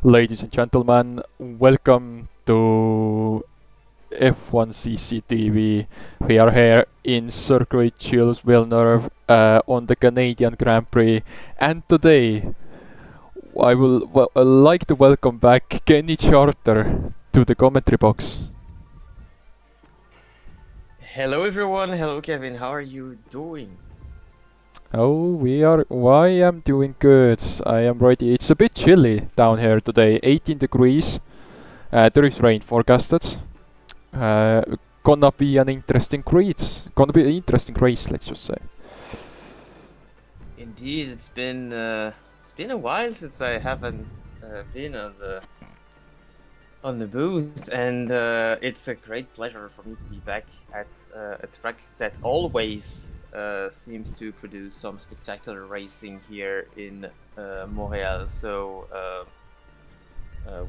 Ladies and gentlemen, welcome to F1 CCTV. We are here in Circuit Jules Villeneuve on the Canadian Grand Prix, and today I will like to welcome back Kenny Charter to the commentary box. Hello everyone, hello Kevin, how are you doing? I am doing good. I am ready. It's a bit chilly down here today, 18 degrees. There is rain forecasted. Uh, gonna be an interesting race. Gonna be an interesting race, let's just say. Indeed, it's been a while since I haven't been on the booth, and it's a great pleasure for me to be back at a track that always seems to produce some spectacular racing here in Montreal. So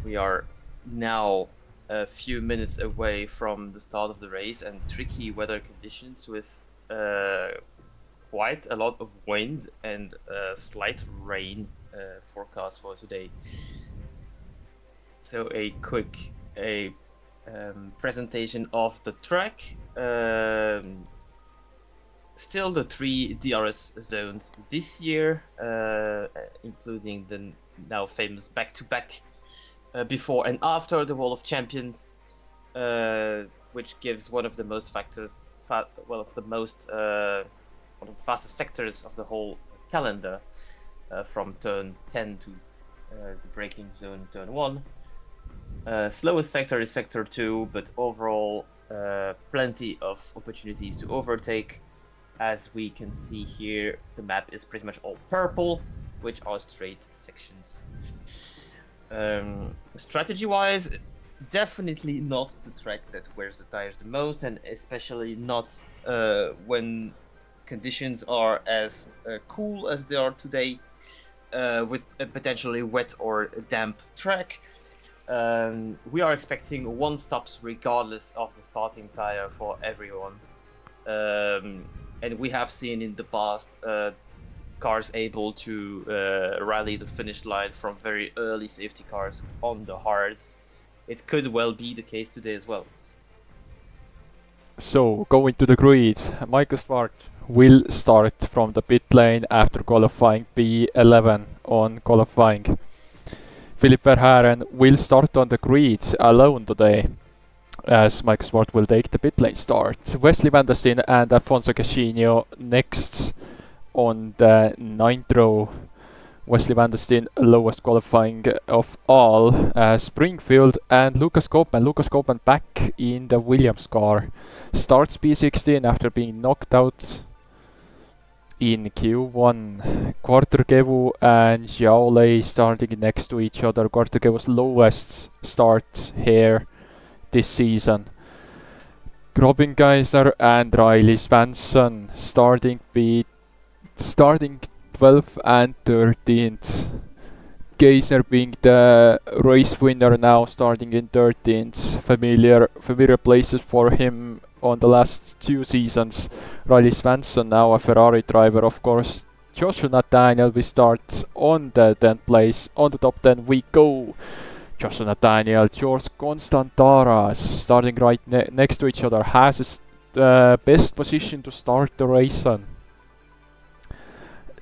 we are now a few minutes away from the start of the race and tricky weather conditions with quite a lot of wind and slight rain forecast for today. So a quick presentation of the track. Still the 3 DRS zones this year, including the now famous back-to-back before and after the Wall of Champions, which gives one of the most one of the fastest sectors of the whole calendar, from turn 10 to the braking zone turn 1. Slowest sector is sector 2, but overall plenty of opportunities to overtake. As we can see here, the map is pretty much all purple, which are straight sections. Strategy-wise, definitely not the track that wears the tires the most, and especially not when conditions are as cool as they are today, with a potentially wet or damp track. We are expecting one stops regardless of the starting tire for everyone. And we have seen in the past cars able to rally the finish line from very early safety cars on the hards. It could well be the case today as well. So, going to the grid, Michael Smart will start from the pit lane after qualifying P11 on qualifying. Philip Verhaeren will start on the grid alone today, as Michael Smart will take the pit lane start. Wesley Van der Steen and Alfonso Casino next on the 9th row. Wesley Van der Steen, lowest qualifying of all. Springfield and Lucas Koopman. Lucas Koopman back in the Williams car. Starts P16 after being knocked out in Q1. Quarterkevu and Xiao Lei starting next to each other. Quarterkevu's lowest start here this season. Grobingeiser and Riley Swanson starting 12th and 13th. Geiser being the race winner now, starting in 13th. Familiar places for him on the last 2 seasons. Riley Swanson now a Ferrari driver, of course. Joshua Nathaniel will start on the 10th place. On the top 10 we go. Joshua Nathaniel, George Constantaras starting right next to each other, has his best position to start the race on.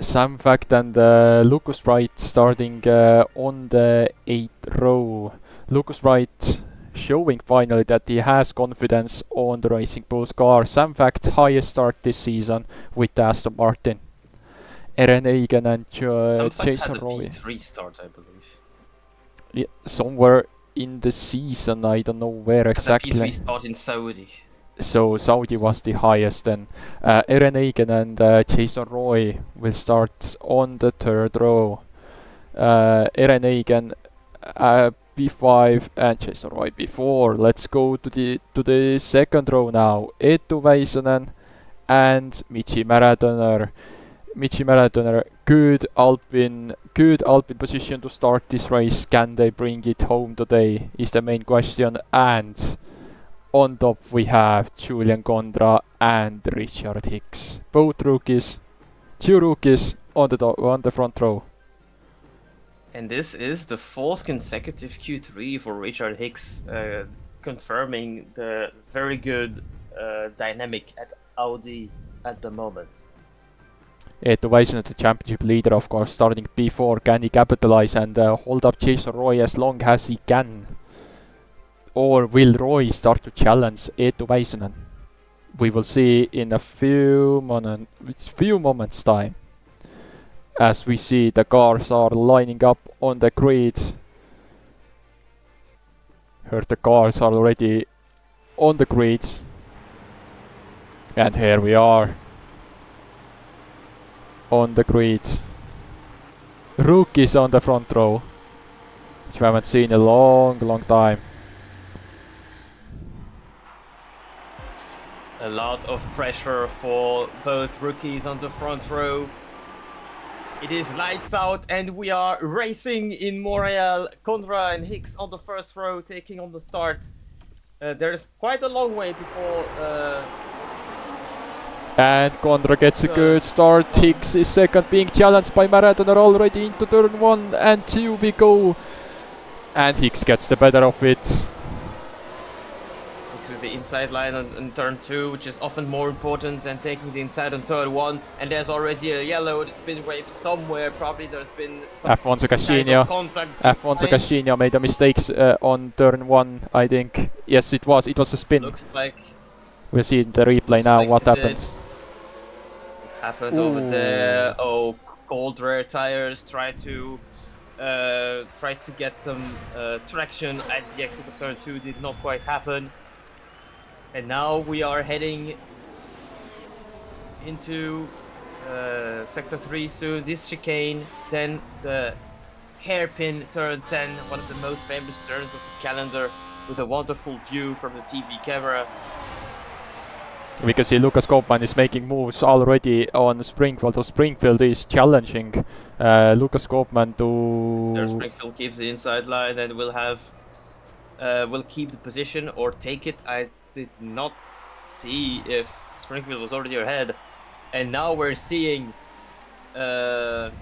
Sam Fact and Lucas Wright starting on the 8th row. Lucas Wright showing finally that he has confidence on the Racing Bulls car. Sam Fact, highest start this season with the Aston Martin. Eren Eigen and Jason Roy. P3 start, I believe. Yeah, somewhere in the season, I don't know where exactly. P3 start in Saudi. So Saudi was the highest then. Eren Eigen and Jason Roy will start on the 3rd row. Eren Eigen B5 and Jason Roy B4. Let's go to the 2nd row now. Eetu Väisänen and Michi Märätönner. Michi Märätönner, good Alpine position to start this race. Can they bring it home today is the main question. And on top we have Julian Gondra and Richard Hicks. Both rookies, 2 rookies on the front row. And this is the 4th consecutive Q3 for Richard Hicks, confirming the very good dynamic at Audi at the moment. Eetu Väisänen, the championship leader, of course, starting P4. Can he capitalize and hold up Jason Roy as long as he can? Or will Roy start to challenge Eetu Väisänen? We will see in a few moments time, as we see the cars are lining up on the grid. Heard the cars are already on the grids. And here we are on the grids. Rookies on the front row, which we haven't seen in a long time. A lot of pressure for both rookies on the front row. It is lights out and we are racing in Montreal. Condra and Hicks on the first row taking on the start. There's quite a long way before... And Condra gets a good start. Hicks is second, being challenged by Maradona already into turn 1 and 2 we go. And Hicks gets the better of it. To the inside line on turn 2, which is often more important than taking the inside on turn 1. And there's already a yellow that's been waved somewhere. Probably there's been some Alfonso Cascino made a mistake on turn 1, I think. Yes, it was a spin. Looks like... We'll see in the replay now what happens. It happened over there. Oh, cold rear tires. Try to get some traction at the exit of turn 2. Did not quite happen. And now we are heading into sector 3 soon. This chicane, then the hairpin turn 10, one of the most famous turns of the calendar, with a wonderful view from the TV camera. We can see Lucas Koopman is making moves already on Springfield. So Springfield is challenging Lucas Koopman to... So Springfield keeps the inside line and will keep the position or take it. I did not see if Springfield was already ahead. And now we're seeing that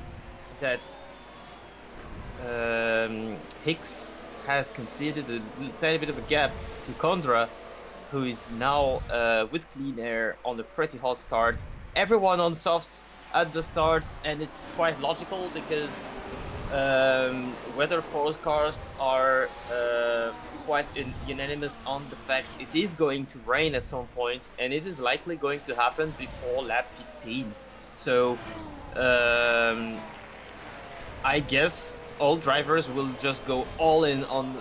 Hicks has conceded a tiny bit of a gap to Condra, who is now with clean air on a pretty hot start. Everyone on softs at the start, and it's quite logical because weather forecasts are quite unanimous on the fact it is going to rain at some point, and it is likely going to happen before lap 15. So I guess all drivers will just go all in on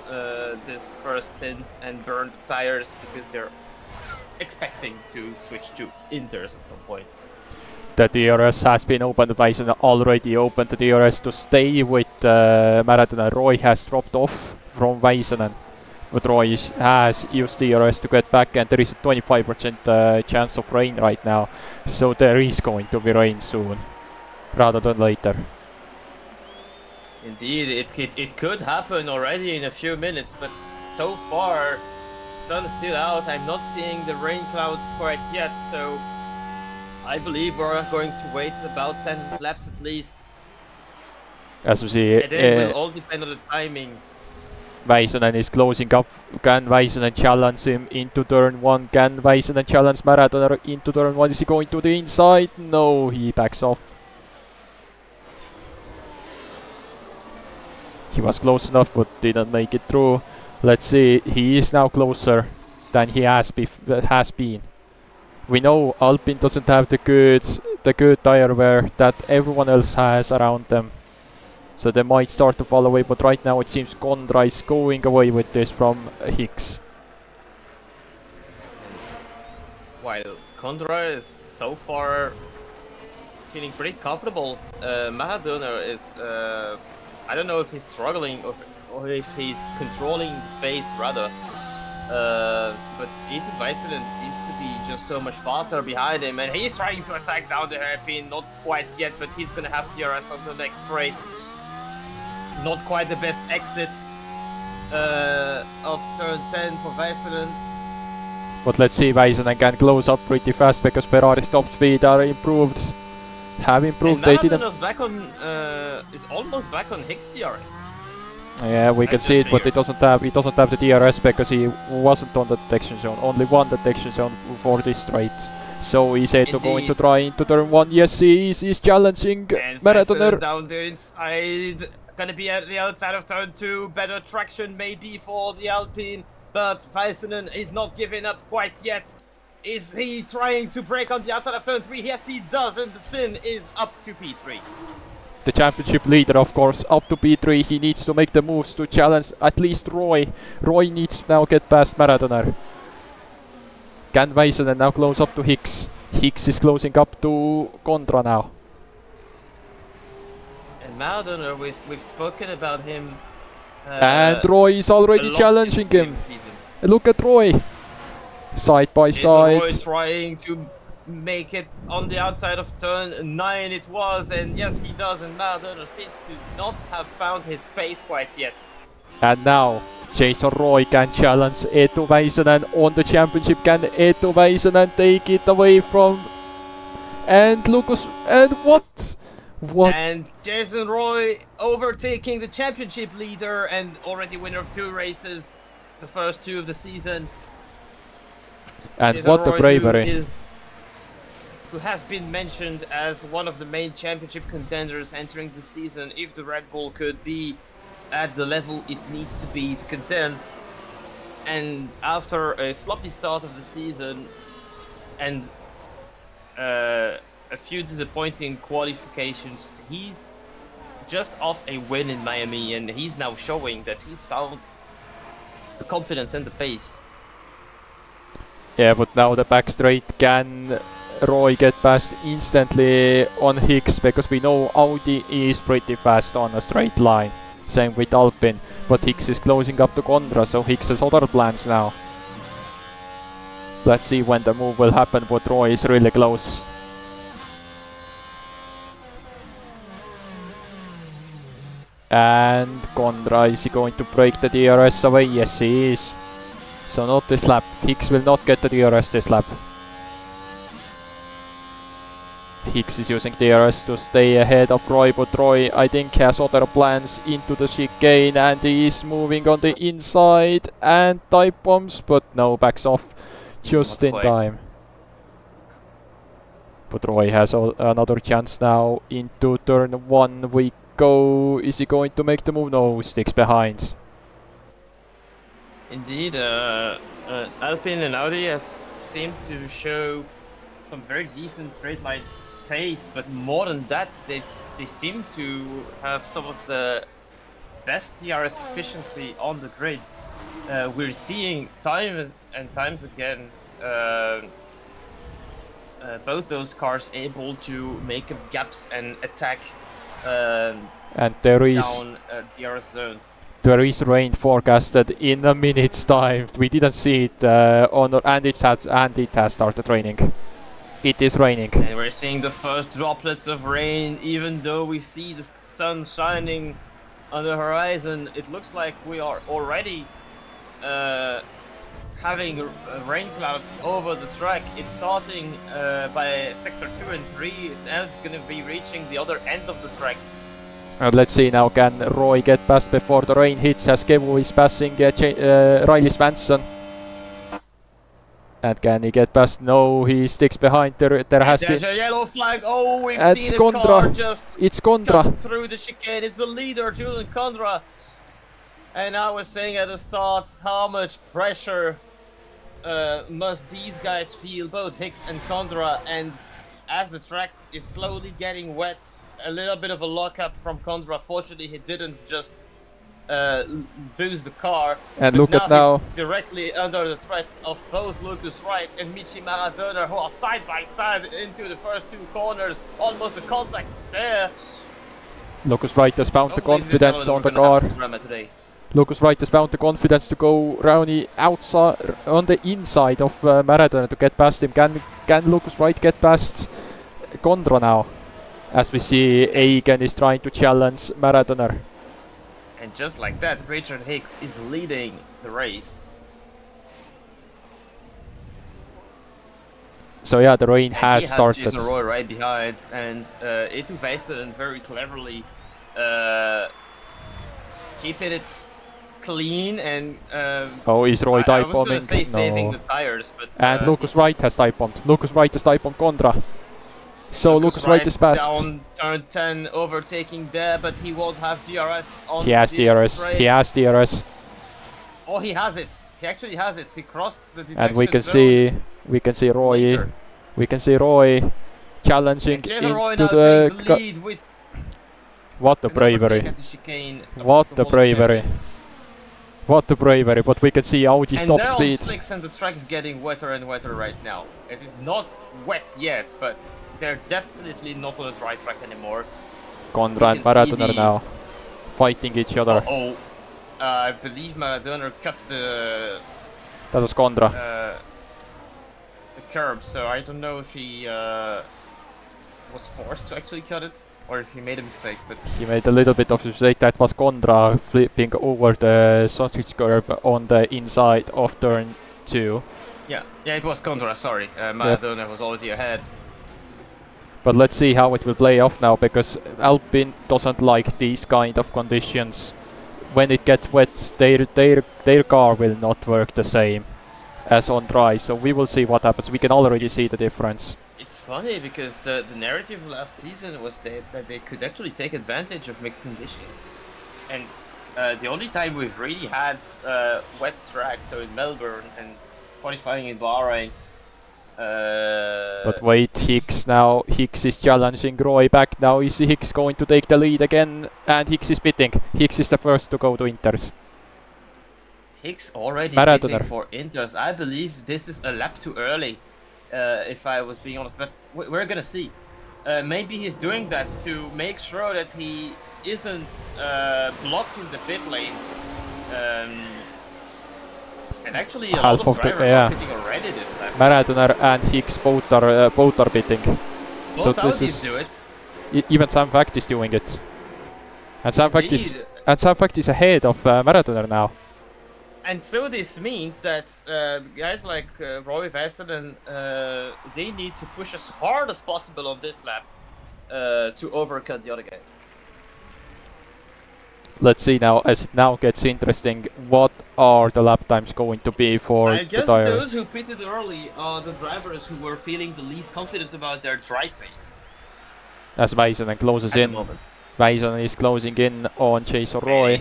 this first stint and burn the tires because they're expecting to switch to inters at some point. The DRS has been opened. Väisänen already opened the DRS to stay with Maradona. Roy has dropped off from Väisänen, but Roy has used DRS to get back, and there is a 25% chance of rain right now. So there is going to be rain soon, rather than later. Indeed, it could happen already in a few minutes, but so far, sun's still out. I'm not seeing the rain clouds quite yet, so I believe we're going to wait about 10 laps at least. As we see, And it will all depend on the timing. Väisänen is closing up. Can Väisänen challenge him into turn 1? Can Väisänen challenge Maradona into turn 1? Is he going to the inside? No, he backs off. He was close enough but didn't make it through. Let's see, he is now closer than he has been. We know Alpine doesn't have the good tire wear that everyone else has around them. So they might start to fall away, but right now it seems Condra is going away with this from Hicks. While Condra is so far feeling pretty comfortable, Maradona is... I don't know if he's struggling or if he's controlling the pace rather. But Eetu Väisänen seems to be just so much faster behind him, and he's trying to attack down the hairpin. Not quite yet, but he's gonna have DRS on the next straight. Not quite the best exit of turn 10 for Väisänen. But let's see, Väisänen can close up pretty fast because Ferrari's top speed are improved. have And improved. They didn't. Maradona's back on, is almost back on Hicks DRS. Yeah, we can see it, but it doesn't have the DRS because he wasn't on the detection zone. Only one detection zone for this straight. So he's able to go into try into turn 1. Yes, he's challenging Maradoner. Down the inside, gonna be at the outside of turn 2. Better traction maybe for the Alpine, but Väisänen is not giving up quite yet. Is he trying to break on the outside of turn 3? Yes, he does, and the Finn is up to P3. The championship leader, of course, up to P3. He needs to make the moves to challenge at least Roy. Roy needs to now get past Maradoner. Can Väisänen now close up to Hicks? Hicks is closing up to Condra now. And Maradoner, we've spoken about him. And Roy is already challenging him. Look at Roy. Side by side. Roy trying to make it on the outside of turn 9 it was, and yes he does, and Maradoner seems to not have found his space quite yet. And now Jason Roy can challenge Eetu Väisänen on the championship. Can Eetu Väisänen take it away from... And Lucas... And what? What? And Jason Roy overtaking the championship leader and already winner of 2 races, the first 2 of the season. And Jason what a Roy, bravery. who has been mentioned as one of the main championship contenders entering the season if the Red Bull could be at the level it needs to be to contend. And after a sloppy start of the season and a few disappointing qualifications, he's just off a win in Miami, and he's now showing that he's found the confidence and the pace. Yeah, but now the back straight, can Roy get past instantly on Hicks, because we know Audi is pretty fast on a straight line. Same with Alpine, but Hicks is closing up to Condra, so Hicks has other plans now. Let's see when the move will happen, but Roy is really close. And Condra, is he going to break the DRS away? Yes, he is. So not this lap. Hicks will not get the DRS this lap. Hicks is using DRS to stay ahead of Roy, but Roy, I think, has other plans into the chicane, and he is moving on the inside and type bombs, but no, backs off just Not in quite. time. But Roy has another chance now into turn 1. We go. Is he going to make the move? No, sticks behind. Indeed, Alpine and Audi have seemed to show some very decent straight line pace, but more than that, they seem to have some of the best DRS efficiency on the grid. We're seeing time and times again both those cars able to make up gaps and attack And there is down DRS zones. There is rain forecasted in a minute's time. We didn't see it and it has started raining. It is raining. And we're seeing the first droplets of rain, even though we see the sun shining on the horizon. It looks like we are already having rain clouds over the track. It's starting by sector 2 and 3, and it's going to be reaching the other end of the track. Let's see now, can Roy get past before the rain hits, as Kevu is passing Riley Svensson. And can he get past? No, he sticks behind. There has been... There's a yellow flag. Oh, we've It's seen Condra. a car just It's Condra. cuts through the chicane. It's the leader, Julian Condra. And I was saying at the start, how much pressure must these guys feel, both Hicks and Condra. And as the track is slowly getting wet, a little bit of a lockup from Condra. Fortunately, he didn't just lose the car. And But look at now. He's directly under the threats of both Lucas Wright and Michi Maradona, who are side by side into the first 2 corners. Almost a contact there. Lucas Wright has found the Hopefully confidence on the we're gonna have car. some drama today. Lucas Wright has found the confidence to go round the outside, on the inside of Maradona to get past him. Can Lucas Wright get past Condra now? As we see, Eigen is trying to challenge Maradona. And just like that, Richard Hicks is leading the race. So yeah, the rain And has he started. Jason Roy right behind, and Etu Väisänen very cleverly keeping it clean and. Oh, is Roy I dive was gonna bombing? say saving No. the tires, but. And Lucas he's- Wright has dive bombed. Lucas Wright has dive bombed Condra. So Lucas Wright is best. Down turn 10, overtaking there, but he won't have DRS on He has this DRS. straight. He has DRS. Oh, he has it. He actually has it. He crossed the detection And we can zone see Roy. later. We can see Roy challenging And Jason Roy into now the. takes the lead with What a an overtake bravery! at the chicane of What the a World bravery! Champions. What a bravery! But we can see Audi's And top they're on speed. slicks and the track's getting wetter and wetter right now. It is not wet yet, but they're definitely not on a dry track anymore. Condra and You can see Maradona the- now fighting each other. Oh, I believe Maradona cut That was Condra. the curb, so I don't know if he was forced to actually cut it or if he made a mistake. But He made a little bit of a mistake. That was Condra flipping over the sausage curb on the inside of turn 2. yeah, it was Contra. Sorry, Maradona was already ahead. But let's see how it will play off now, because Alpine doesn't like these kind of conditions. When it gets wet, their car will not work the same as on dry. So we will see what happens. We can already see the difference. It's funny because the narrative last season was that they could actually take advantage of mixed conditions, and the only time we've really had wet track, so in Melbourne and qualifying in Bahrain. But wait, Hicks now. Hicks is challenging Roy back now. Is Hicks going to take the lead again? And Hicks is pitting. Hicks is the first to go to Inters. Hicks already Maradona. pitting for Inters. I believe this is a lap too early, if I was being honest. But we're gonna see. Maybe he's doing that to make sure that he isn't blocked in the pit lane. And actually, a Half lot of of the- drivers yeah. are pitting already this lap. Maradona and Hicks both are pitting. Both so this Audis is do it. even Sam Fact is doing it. And Sam Fact Indeed. is ahead of Maradona now. And so this means that guys like Roy Väisänen, they need to push as hard as possible on this lap to overcut the other guys. Let's see now, as it now gets interesting, what are the lap times going to be for I the guess tire? those who pitted early are the drivers who were feeling the least confident about their dry pace As Väisänen closes at the in. moment. Väisänen is closing in on Jason Roy.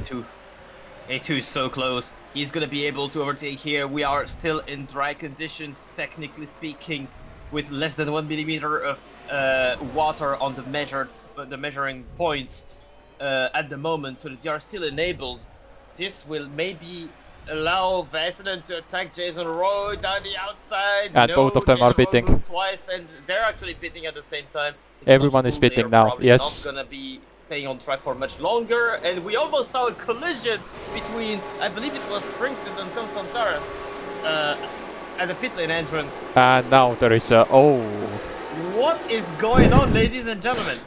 A2 is so close. He's gonna be able to overtake here. We are still in dry conditions, technically speaking, with less than 1 millimeter of water on the measuring points at the moment, so that they are still enabled. This will maybe allow Väisänen to attack Jason Roy down the outside. And both of them Jason are Roy pitting. moved twice, and they're actually pitting at the same time. It's Everyone not is cool. They pitting are now, probably yes. Not gonna be staying on track for much longer, and we almost saw a collision between, I believe it was Springfield and Constantaras at the pit lane entrance. And now there is a... Oh! What is going on, ladies and gentlemen?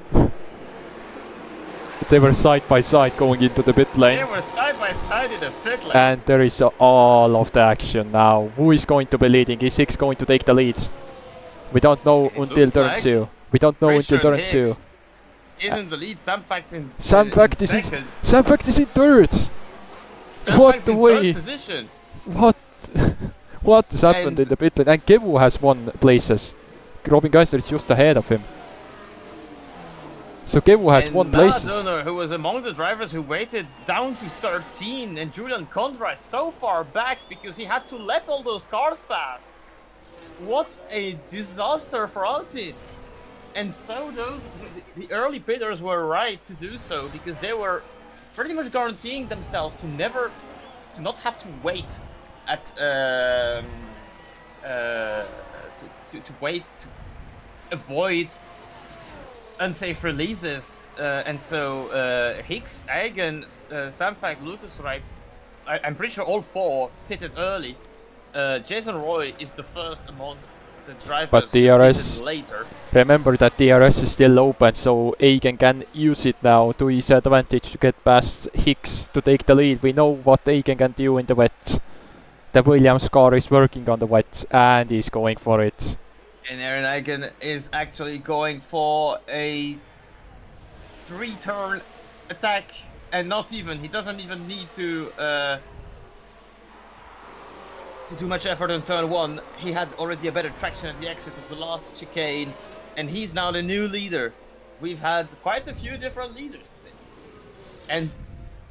They were side by side going into the pit They lane. were side by side in the pit lane. And there is all of the action now. Who is going to be leading? Is Hicks going to take the lead? We don't know It until looks turn like 2. We don't know until Richard turn 2. Hicks isn't the lead. Sam Fact in Sam Fact is in... second. Sam Fact is in third! Sam What Fact's the in way? third position. What? What has happened And- in the pit lane? And Kevu has won places. Robin Geister is just ahead of him. So Kevu has And won places. Maradona, who was among the drivers who waited down to 13, and Julian Condra is so far back because he had to let all those cars pass. What a disaster for Alpine. And so the early pitters were right to do so, because they were pretty much guaranteeing themselves to not have to wait at to wait to avoid unsafe releases, and so Hicks, Eigen, Sam Fact, Lucas Wright, I'm pretty sure all four pitted early. Jason Roy is the first among the drivers But who DRS pitted later. Remember that DRS is still open, so Eigen can use it now to his advantage to get past Hicks to take the lead. We know what Eigen can do in the wet. The Williams car is working on the wet and he's going for it. And Aaron Eigen is actually going for a 3-turn attack, and not even, he doesn't even need to do much effort on turn 1. He had already a better traction at the exit of the last chicane, and he's now the new leader. We've had quite a few different leaders today. And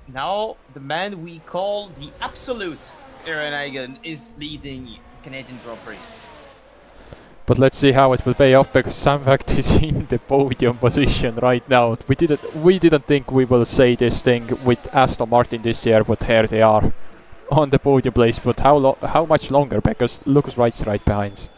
now the man we call the absolute Aaron Eigen is leading Canadian Grand Prix. But let's see how it will pay off, because Samvact is in the podium position right now. We didn't think we will say this thing with Aston Martin this year, but here they are on the podium place. But how much longer? Because Lucas Wright's right behind.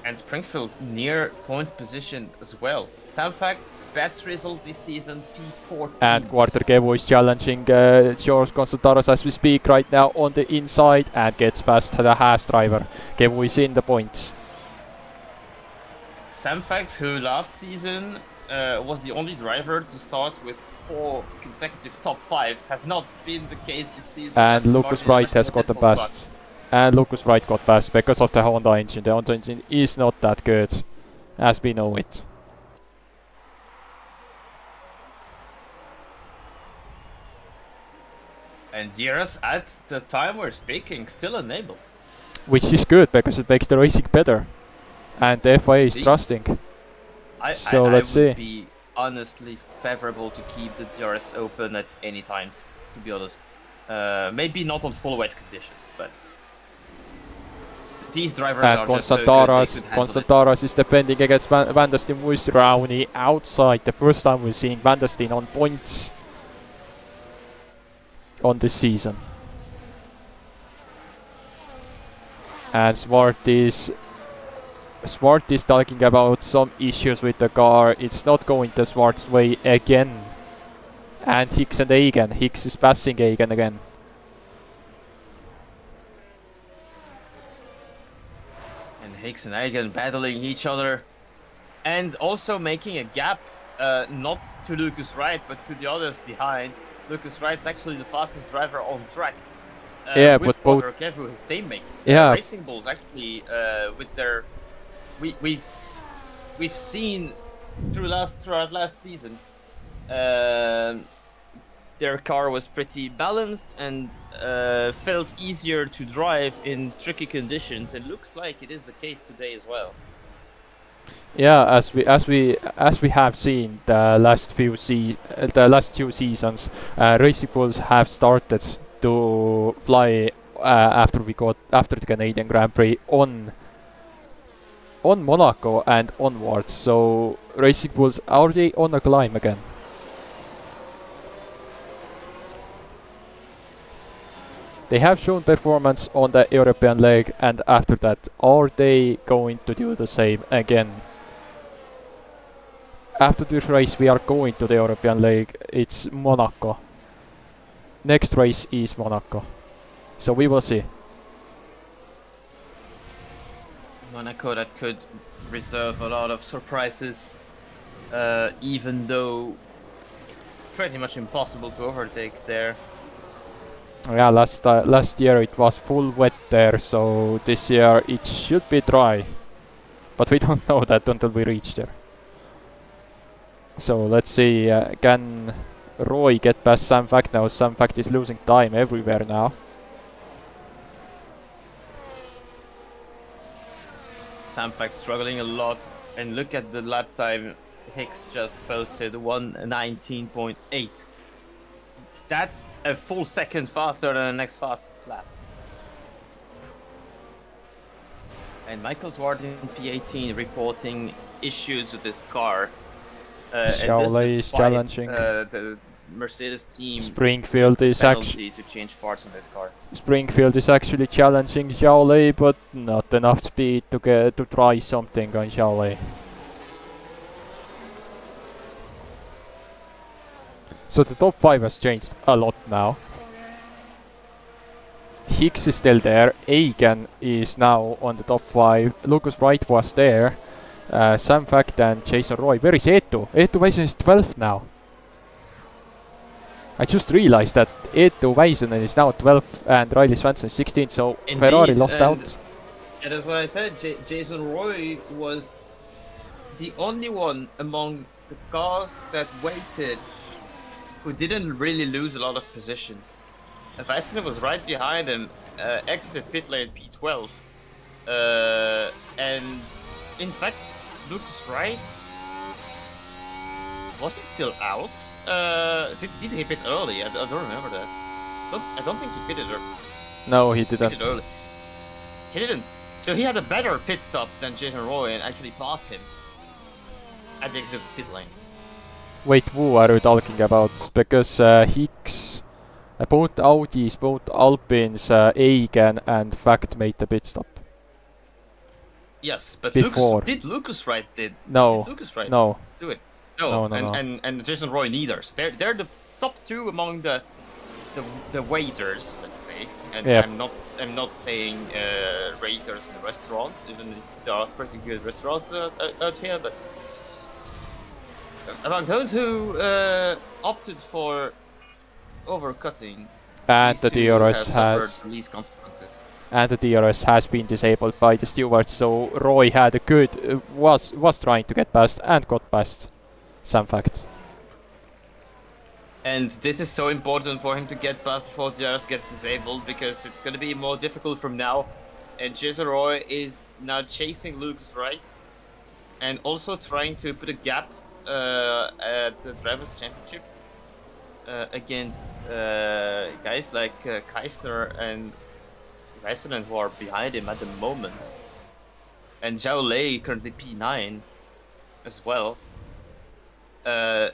And Springfield near point position as well. Samvact, best result this season, P14. And Quarter Kevo is challenging George Constantaros as we speak right now on the inside, and gets past the Haas driver. Kevo is in the points. Samvact, who last season was the only driver to start with 4 consecutive top 5s, has not been the case this season. And Lucas Wright has got the past. And Lucas Wright got past because of the Honda engine. The Honda engine is not that good, as we know it. And DRS at the time we're speaking still enabled. Which is good, because it makes the racing better. And the FIA is trusting. Let's see. I would be honestly favorable to keep the DRS open at any times, to be honest. Maybe not on full wet conditions, but these drivers are just so good, Constantaros is defending against Van der Steen with Rowney outside. The first time we're seeing Van der Steen on points on this season. And Swart is talking about some issues with the car. It's not going the Swart's way again. And Hicks and Eigen. Hicks is passing Eigen again. And Hicks and Eigen battling each other. And also making a gap, not to Lucas Wright, but to the others behind. Lucas Wright's actually the fastest driver on track. Yeah, with but both... Kevu, his teammates. Yeah. Racing Bulls actually, with their... We've seen throughout last season, their car was pretty balanced and felt easier to drive in tricky conditions. It looks like it is the case today as well. Yeah, as we have seen the last 2 seasons, Racing Bulls have started to fly after the Canadian Grand Prix on Monaco and onwards. So Racing Bulls, are they on a climb again? They have shown performance on the European leg, and after that, are they going to do the same again? After this race we are going to the European leg. It's Monaco. Next race is Monaco. So we will see. Monaco, that could reserve a lot of surprises, even though it's pretty much impossible to overtake there. Yeah, last year it was full wet there, so this year it should be dry. But we don't know that until we reach there. So let's see, can Roy get past Samvact now? Samvact is losing time everywhere now. Samvact struggling a lot, and look at the lap time. Hicks just posted 1:19.8. That's a full second faster than the next fastest lap. And Michael Swart in P18 reporting issues with his car. Xiaolei is challenging. The Mercedes team. Springfield is actually to change parts on this car. Springfield is actually challenging Xiaolei, but not enough speed to try something on Xiaolei. So the top 5 has changed a lot now. Hicks is still there. Eigen is now on the top 5. Lucas Wright was there. Samvact and Jason Roy. Where is Eetu? Eetu Väisänen is 12th now. I just realized that Eetu Väisänen is now 12th and Riley Swanson is 16th, so Indeed, Ferrari lost out. And that's what I said. Jason Roy was the only one among the cars that waited who didn't really lose a lot of positions. Väisänen was right behind him, exited pit lane P12. And in fact, Lucas Wright, was he still out? Did he pit early? I don't remember that. I don't think he pitted early. No, he didn't. He didn't. So he had a better pit stop than Jason Roy and actually passed him at the exit of the pit lane. Wait, who are you talking about? Because Hicks, both Audis, both Alpines, Eigen and Fact made the pit stop. Yes, but Before. Lucas Wright did? No. Did Lucas Wright No. do it? No. And Jason Roy neither. They're the top two among the waiters, let's say. And yep. I'm not saying waiters in restaurants, even if there are pretty good restaurants out here. But among those who opted for overcutting, and the DRS has the least consequences. And the DRS has been disabled by the stewards, so Roy had a good was trying to get past and got past. Some facts. And this is so important for him to get past before DRS get disabled, because it's going to be more difficult from now. And Jason Roy is now chasing Lucas Wright and also trying to put a gap at the Drivers' Championship against guys like Keisner and Väisänen, who are behind him at the moment. And Zhao Lei currently P9 as well. The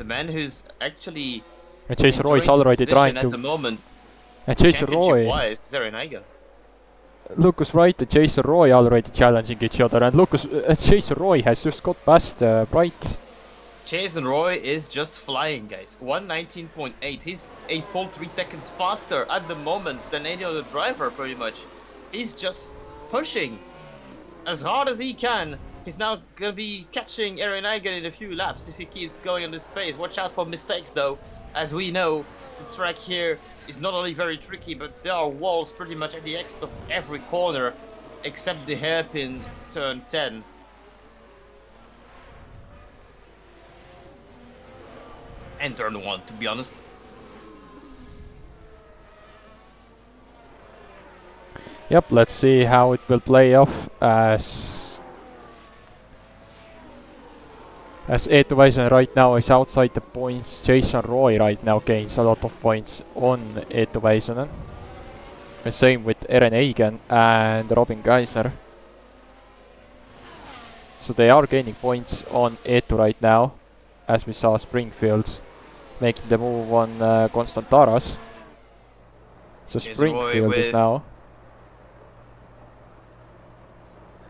man who's actually and Jason Roy is already trying to at the moment. And Jason Roy wise, Zerenaiga. Lucas Wright and Jason Roy already challenging each other, and Jason Roy has just got past Wright. Jason Roy is just flying, guys. 119.8. He's a full 3 seconds faster at the moment than any other driver, pretty much. He's just pushing as hard as he can. He's now gonna be catching Zerenaiga in a few laps if he keeps going on this pace. Watch out for mistakes, though. As we know, the track here is not only very tricky, but there are walls pretty much at the exit of every corner, except the hairpin turn 10. And turn 1, to be honest. Yep, let's see how it will play off as Eetu Väisänen right now is outside the points. Jason Roy right now gains a lot of points on Eetu Väisänen. The same with Eren Eigen and Robin Kaiser. So they are gaining points on Eetu right now, as we saw Springfield making the move on Constant Taras. So Springfield is now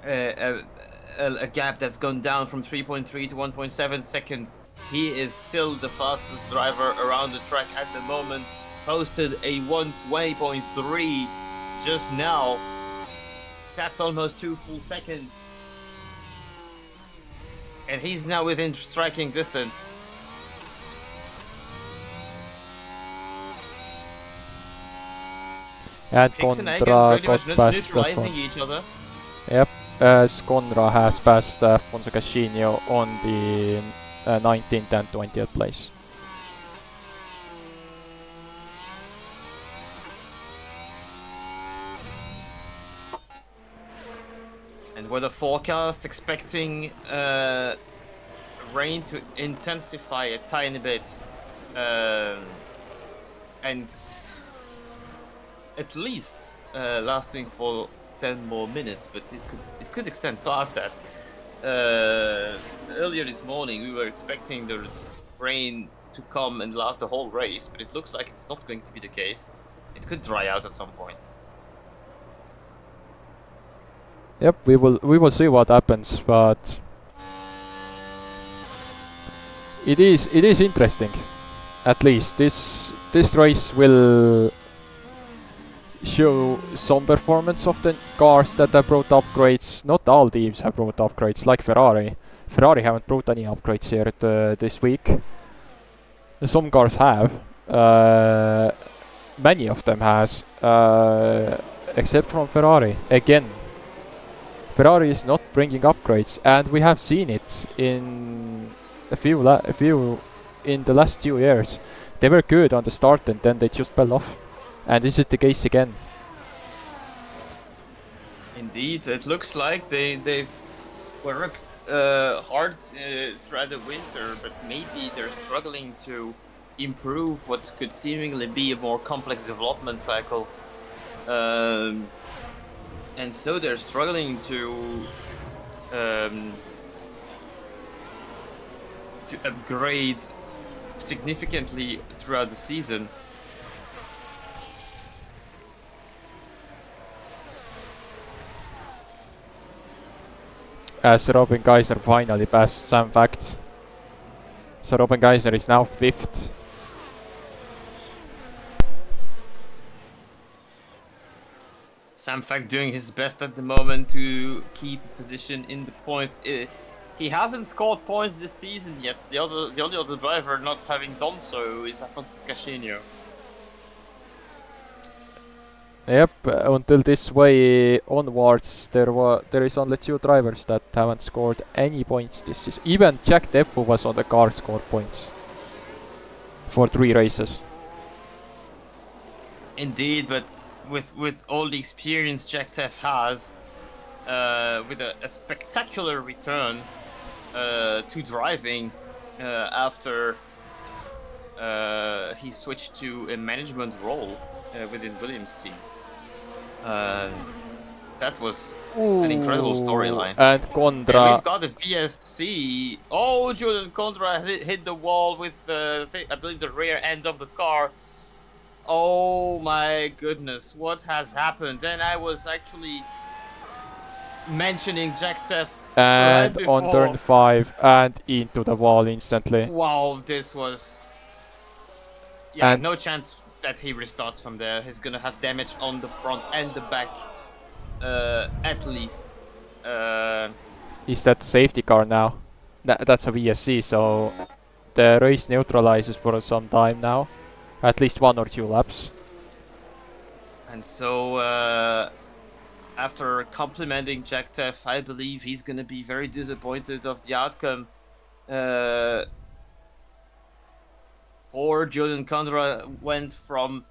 a gap that's gone down from 3.3 to 1.7 seconds. He is still the fastest driver around the track at the moment. Posted a 120.3 just now. That's almost 2 full seconds. And he's now within striking distance. And Konra got past neutralizing each other. Yep, as Konra has passed Alfonso Cascino on the 19th and 20th place. And with the forecast expecting rain to intensify a tiny bit, and at least lasting for 10 more minutes, but it could extend past that. Earlier this morning we were expecting the rain to come and last the whole race, but it looks like it's not going to be the case. It could dry out at some point. Yep, we will see what happens, but it is interesting. At least this race will show some performance of the cars that have brought upgrades. Not all teams have brought upgrades, like Ferrari. Ferrari haven't brought any upgrades here this week. Some cars have. Many of them has. except from Ferrari. Again, Ferrari is not bringing upgrades, and we have seen it in a few in the last 2 years. They were good on the start and then they just fell off, and this is the case again. Indeed, it looks like they've worked hard throughout the winter, but maybe they're struggling to improve what could seemingly be a more complex development cycle. And so they're struggling to upgrade significantly throughout the season. As Robin Geiser finally passed Sam Facts. So Robin Geiser is now 5th. Sam Fack doing his best at the moment to keep position in the points. He hasn't scored points this season yet. The only other driver not having done so is Afonso Cassinho. Yep, until this way onwards, there is only 2 drivers that haven't scored any points this season. Even Jack Defu was on the car scored points for 3 races. Indeed, but with all the experience Jack Teff has, with a spectacular return to driving after he switched to a management role within Williams' team. That was an incredible storyline. And Condra. And we've got a VSC. Oh, Julian Condra has hit the wall with I believe the rear end of the car. Oh my goodness, what has happened? And I was actually mentioning Jack Teff And right on turn 5 and into the wall instantly. Wow, this was... Yeah, And no chance that he restarts from there. He's gonna have damage on the front and the back, at least. Is that the safety car now? That's a VSC, so the race neutralizes for some time now. At least 1 or 2 laps. And so, after complimenting Jack Teff, I believe he's gonna be very disappointed of the outcome. Poor Julian Condra went from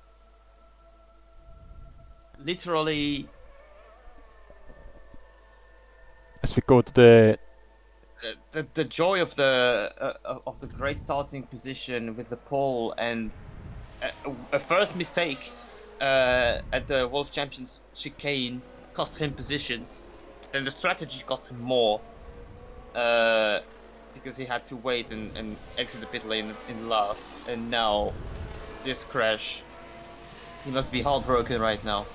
literally... As we go to the the joy of the great starting position with the pole and a first mistake at the World Champions chicane cost him positions, and the strategy cost him more because he had to wait and exit the pit lane in last, and now this crash. He must be heartbroken right now.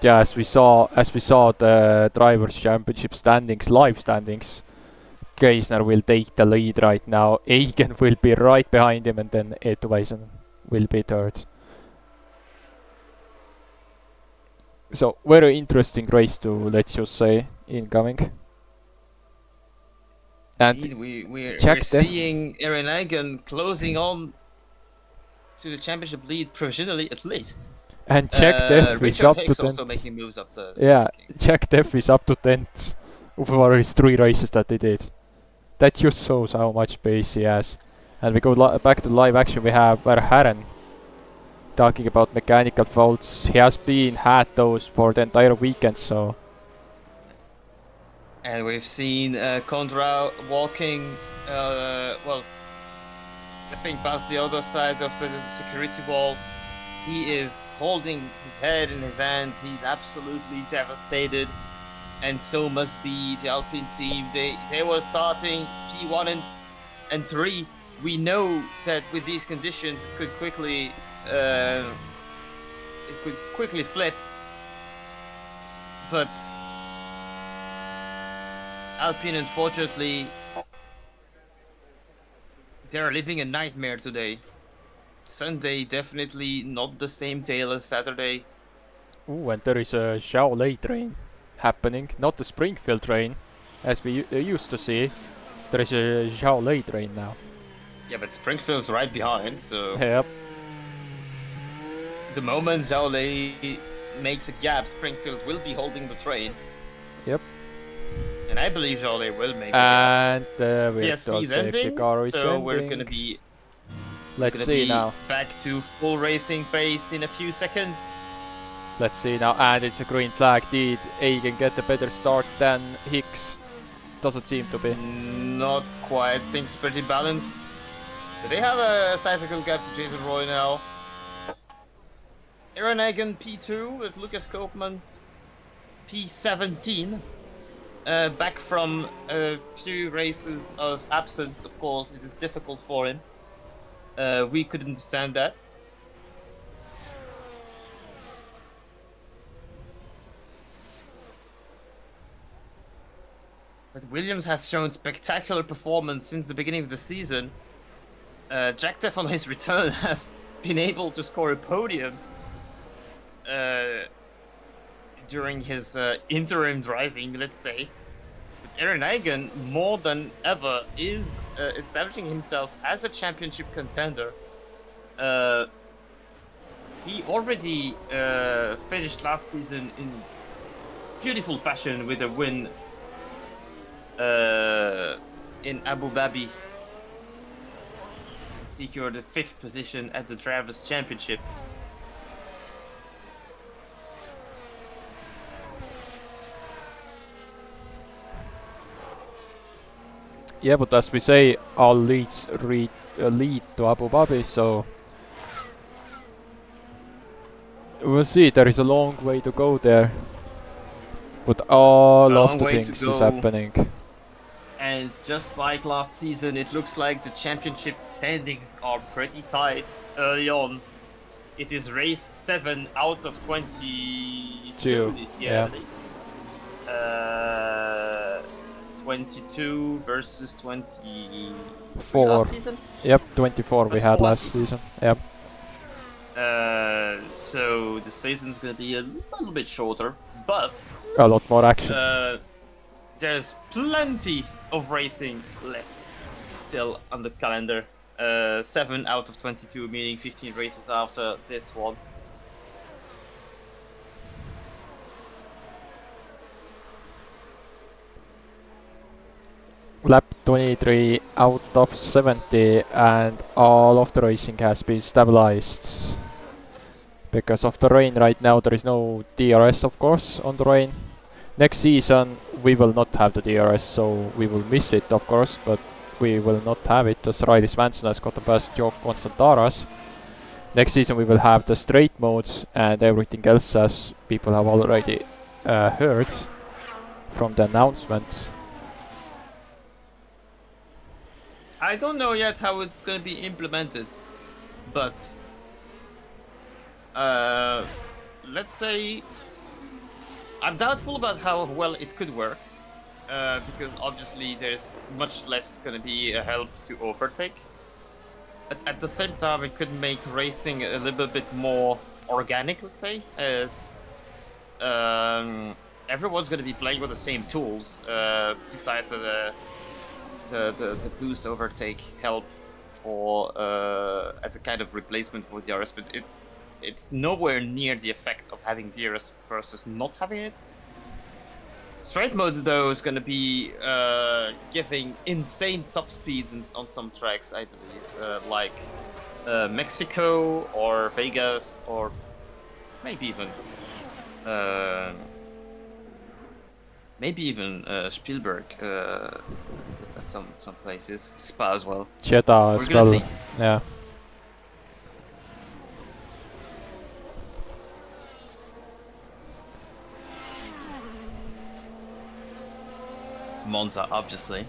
Yeah, as we saw the Drivers' Championship standings, live standings, Geisner will take the lead right now. Eigen will be right behind him, and then Etuväisen will be 3rd. So very interesting race to, let's just say, incoming. And Indeed, we're Jack seeing Aaron Eigen closing on to the championship lead provisionally, at least. And Jack Deff is up to 10th. Also making moves up the Yeah, rankings. Jack Deff is up to 10th over his 3 races that he did. That just shows how much pace he has. And we go back to live action. We have Verhaeren talking about mechanical faults. He has had those for the entire weekend, so... And we've seen Condra walking, stepping past the other side of the security wall. He is holding his head in his hands. He's absolutely devastated. And so must be the Alpine team. They were starting P1 and 3. We know that with these conditions it could quickly flip. But Alpine, unfortunately, they're living a nightmare today. Sunday definitely not the same tale as Saturday. Ooh, and there is a Xiaolei train happening, not the Springfield train, as we used to see. There is a Xiaolei train now. Yeah, but Springfield's right behind, so Yep. the moment Zhao makes a gap, Springfield will be holding the train. Yep. And I believe Zhao will make a gap. And the virtual VSC is safety ending, car is so we're gonna ending. be Let's see now. back to full racing pace in a few seconds. Let's see now. And it's a green flag. Did Egan get a better start than Hicks? Doesn't seem to be. Not quite. Things pretty balanced. They have a sizable gap to Jason Roy now. Aaron Egan P2 with Lucas Koopman P17. Back from a few races of absence, of course, it is difficult for him. We could understand that. But Williams has shown spectacular performance since the beginning of the season. Jack Teff on his return has been able to score a podium during his interim driving, let's say. But Aaron Egan, more than ever, is establishing himself as a championship contender. He already finished last season in beautiful fashion with a win in Abu Dhabi. And secured the 5th position at the Drivers' Championship. Yeah, but as we say, all leads lead to Abu Dhabi, so we'll see. There is a long way to go there, but all of the things is happening. And just like last season, it looks like the championship standings are pretty tight early on. It is race 7 out of 22 this year. Yeah. 22 versus 24 last season. Yep, 24 we had last season. Yep. So the season's gonna be a little bit shorter, but a lot more action. There's plenty of racing left still on the calendar. 7 out of 22, meaning 15 races after this one. Lap 23 out of 70, and all of the racing has been stabilized. Because of the rain right now, there is no DRS, of course, on the rain. Next season we will not have the DRS, so we will miss it, of course, but we will not have it as Riley Swanson has gotten past Joe Constantaras. Next season we will have the straight modes and everything else, as people have already heard from the announcement. I don't know yet how it's going to be implemented, but let's say I'm doubtful about how well it could work, because obviously there's much less going to be a help to overtake. But at the same time, it could make racing a little bit more organic, let's say, as everyone's going to be playing with the same tools, besides the boost overtake help for as a kind of replacement for DRS, but it's nowhere near the effect of having DRS versus not having it. Straight modes, though, is going to be giving insane top speeds on some tracks, I believe, like Mexico or Vegas, or maybe even Spielberg at some places, Spa as well. Jeddah as well. See. Yeah. Monza, obviously.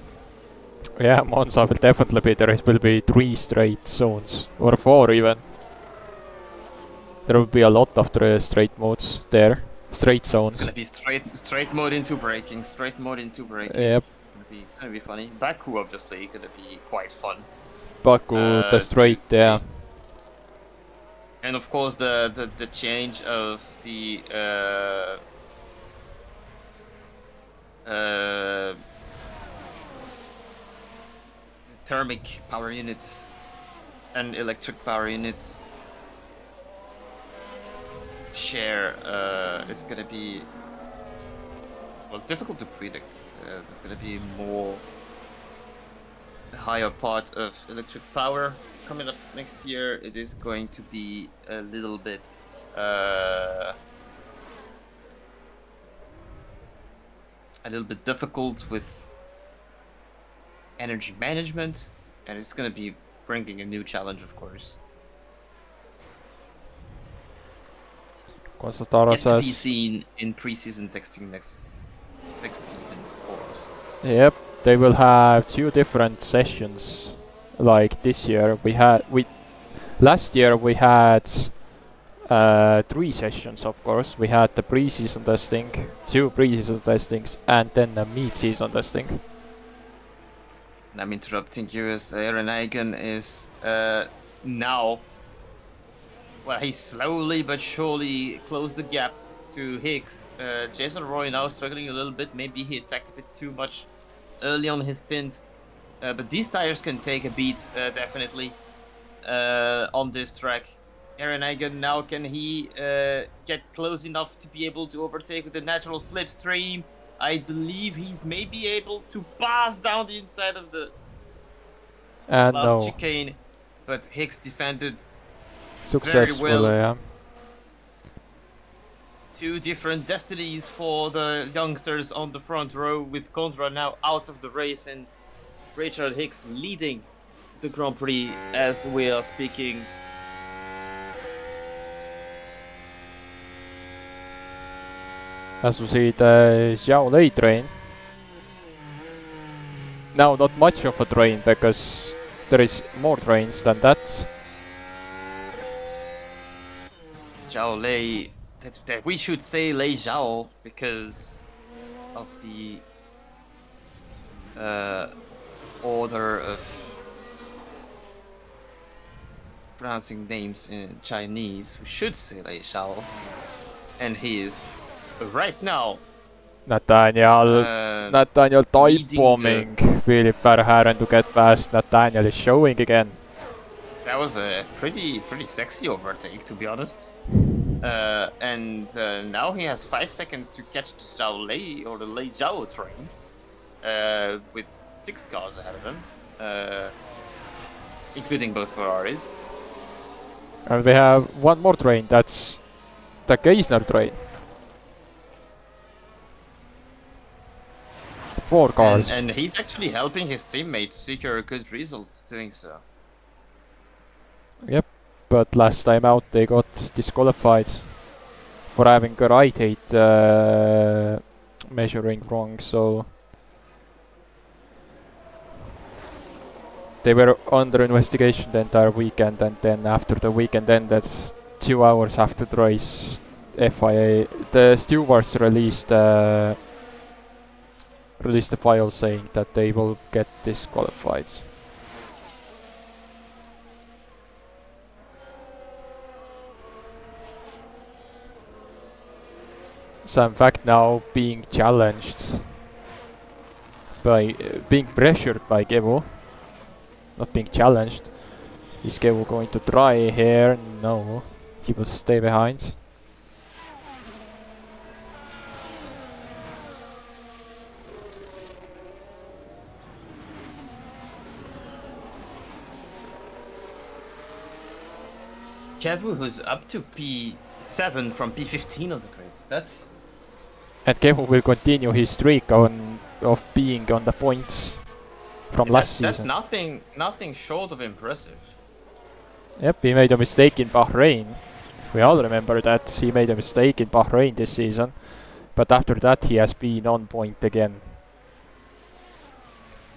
Yeah, Monza will definitely be there. Will be 3 straight zones, or 4 even. There will be a lot of the straight modes there. Straight zones. It's gonna be straight mode into braking, straight mode into braking. Yep. It's gonna be funny. Baku obviously gonna be quite fun. Baku, the straight, yeah. And of course the change of the thermic power units and electric power units share is gonna be difficult to predict. There's gonna be more the higher part of electric power coming up next year. It is going to be a little bit difficult with energy management, and it's going to be bringing a new challenge, of course. Konstaterar Yet to be seen in preseason testing next season, of course. Yep, they will have 2 different sessions. Like this year, last year we had 3 sessions. Of course, we had the preseason testing, 2 preseason testings, and then a mid-season testing. And I'm interrupting you as Aaron Eigen is now. Well, he slowly but surely closed the gap to Hicks. Jason Roy now struggling a little bit. Maybe he attacked a bit too much early on his stint. But these tires can take a beat, definitely, on this track. Aaron Eigen now, can he get close enough to be able to overtake with the natural slipstream? I believe he's maybe able to pass down the inside of the last chicane. But Hicks defended successfully, very well. yeah. 2 different destinies for the youngsters on the front row, with Condra now out of the race and Richard Hicks leading the Grand Prix as we are speaking. As we see the Xiao Lei train. Now not much of a train because there is more trains than that. Zhao Lei, that we should say Lei Zhao because of the order of pronouncing names in Chinese. We should say Lei Zhao, and he is right now Nathaniel type bombing Philip Verhaeren to get past. Nathaniel is showing again. That was a pretty sexy overtake, to be honest. And now he has 5 seconds to catch the Zhao Lei or the Lei Zhao train, with 6 cars ahead of him, including both Ferraris. And we have one more train, that's the Geisner train. 4 cars. And he's actually helping his teammate to secure a good result doing so. Yep, but last time out they got disqualified for having a right height measuring wrong, so they were under investigation the entire weekend, and then after the weekend ended, 2 hours after the race, the stewards released the file saying that they will get disqualified. So in fact now being challenged by being pressured by Kevo, not being challenged. Is Kevo going to try here? No, he will stay behind. Kevu, who's up to P7 from P15 on the grid. That's... And Kevo will continue his streak of being on the points from last season. That's nothing short of impressive. Yep, he made a mistake in Bahrain. We all remember that he made a mistake in Bahrain this season. But after that he has been on point again.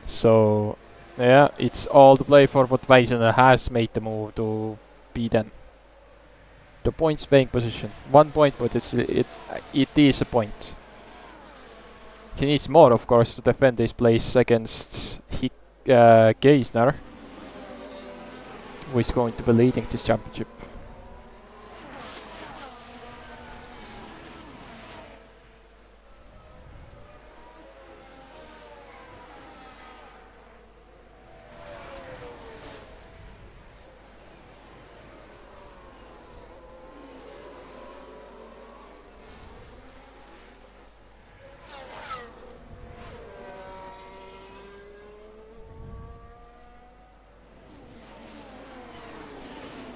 So yeah, it's all to play for, but Väisänen has made the move to be then the points paying position. 1 point, but it is a point. He needs more, of course, to defend his place against Geisner, who is going to be leading this championship.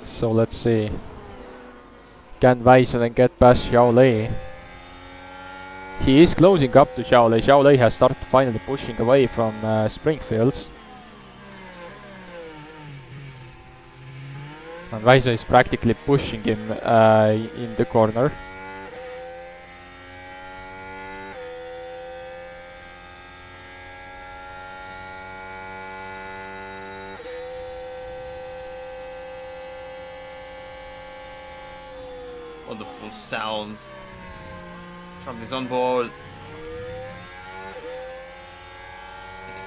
So let's see. Can Väisänen get past Xiao Lei? He is closing up to Xiao Lei. Xiao Lei has started finally pushing away from Springfields. And Väisänen is practically pushing him in the corner. Wonderful sound from this onboard.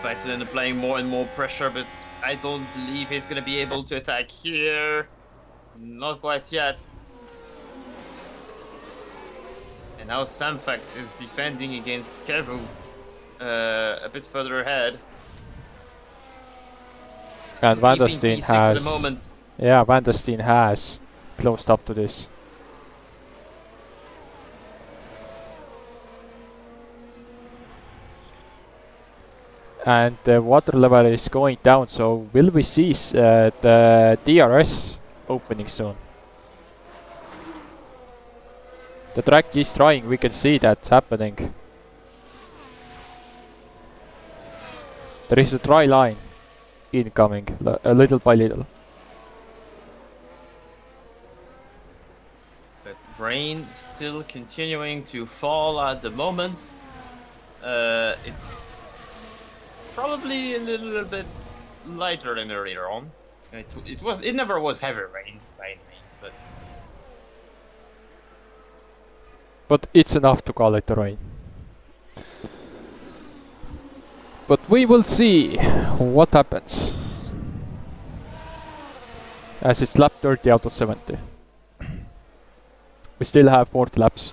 Väisänen applying more and more pressure, but I don't believe he's gonna be able to attack here. Not quite yet. And now Samfact is defending against Kevu a bit further ahead. And Van der Steen P6 at the has... moment. Yeah, Van der Steen has closed up to this. And the water level is going down, so will we see the DRS opening soon? The track is trying, we can see that happening. There is a dry line incoming, little by little. But rain still continuing to fall at the moment. It's probably a little bit lighter than earlier on. It never was heavy rain by any means, but it's enough to call it a rain. But we will see what happens, as it's lap 30 out of 70. We still have 40 laps.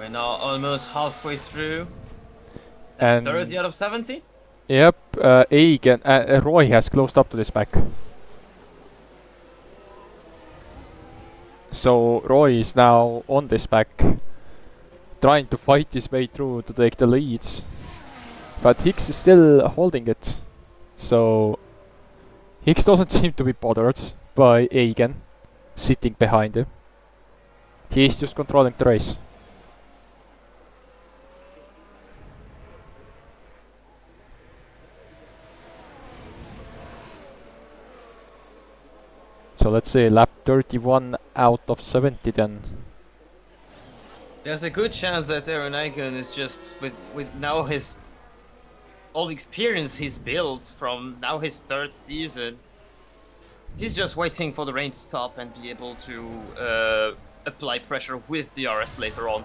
we're now almost halfway through. And 30 out of 70? yep, Eigen, Roy has closed up to this back. So Roy is now on this back, trying to fight his way through to take the leads. But Hicks is still holding it. So Hicks doesn't seem to be bothered by Eigen sitting behind him. He is just controlling the race. So let's say lap 31 out of 70 then. There's a good chance that Aaron Eichen is just with now his all the experience he's built from now his third season. He's just waiting for the rain to stop and be able to apply pressure with DRS later on.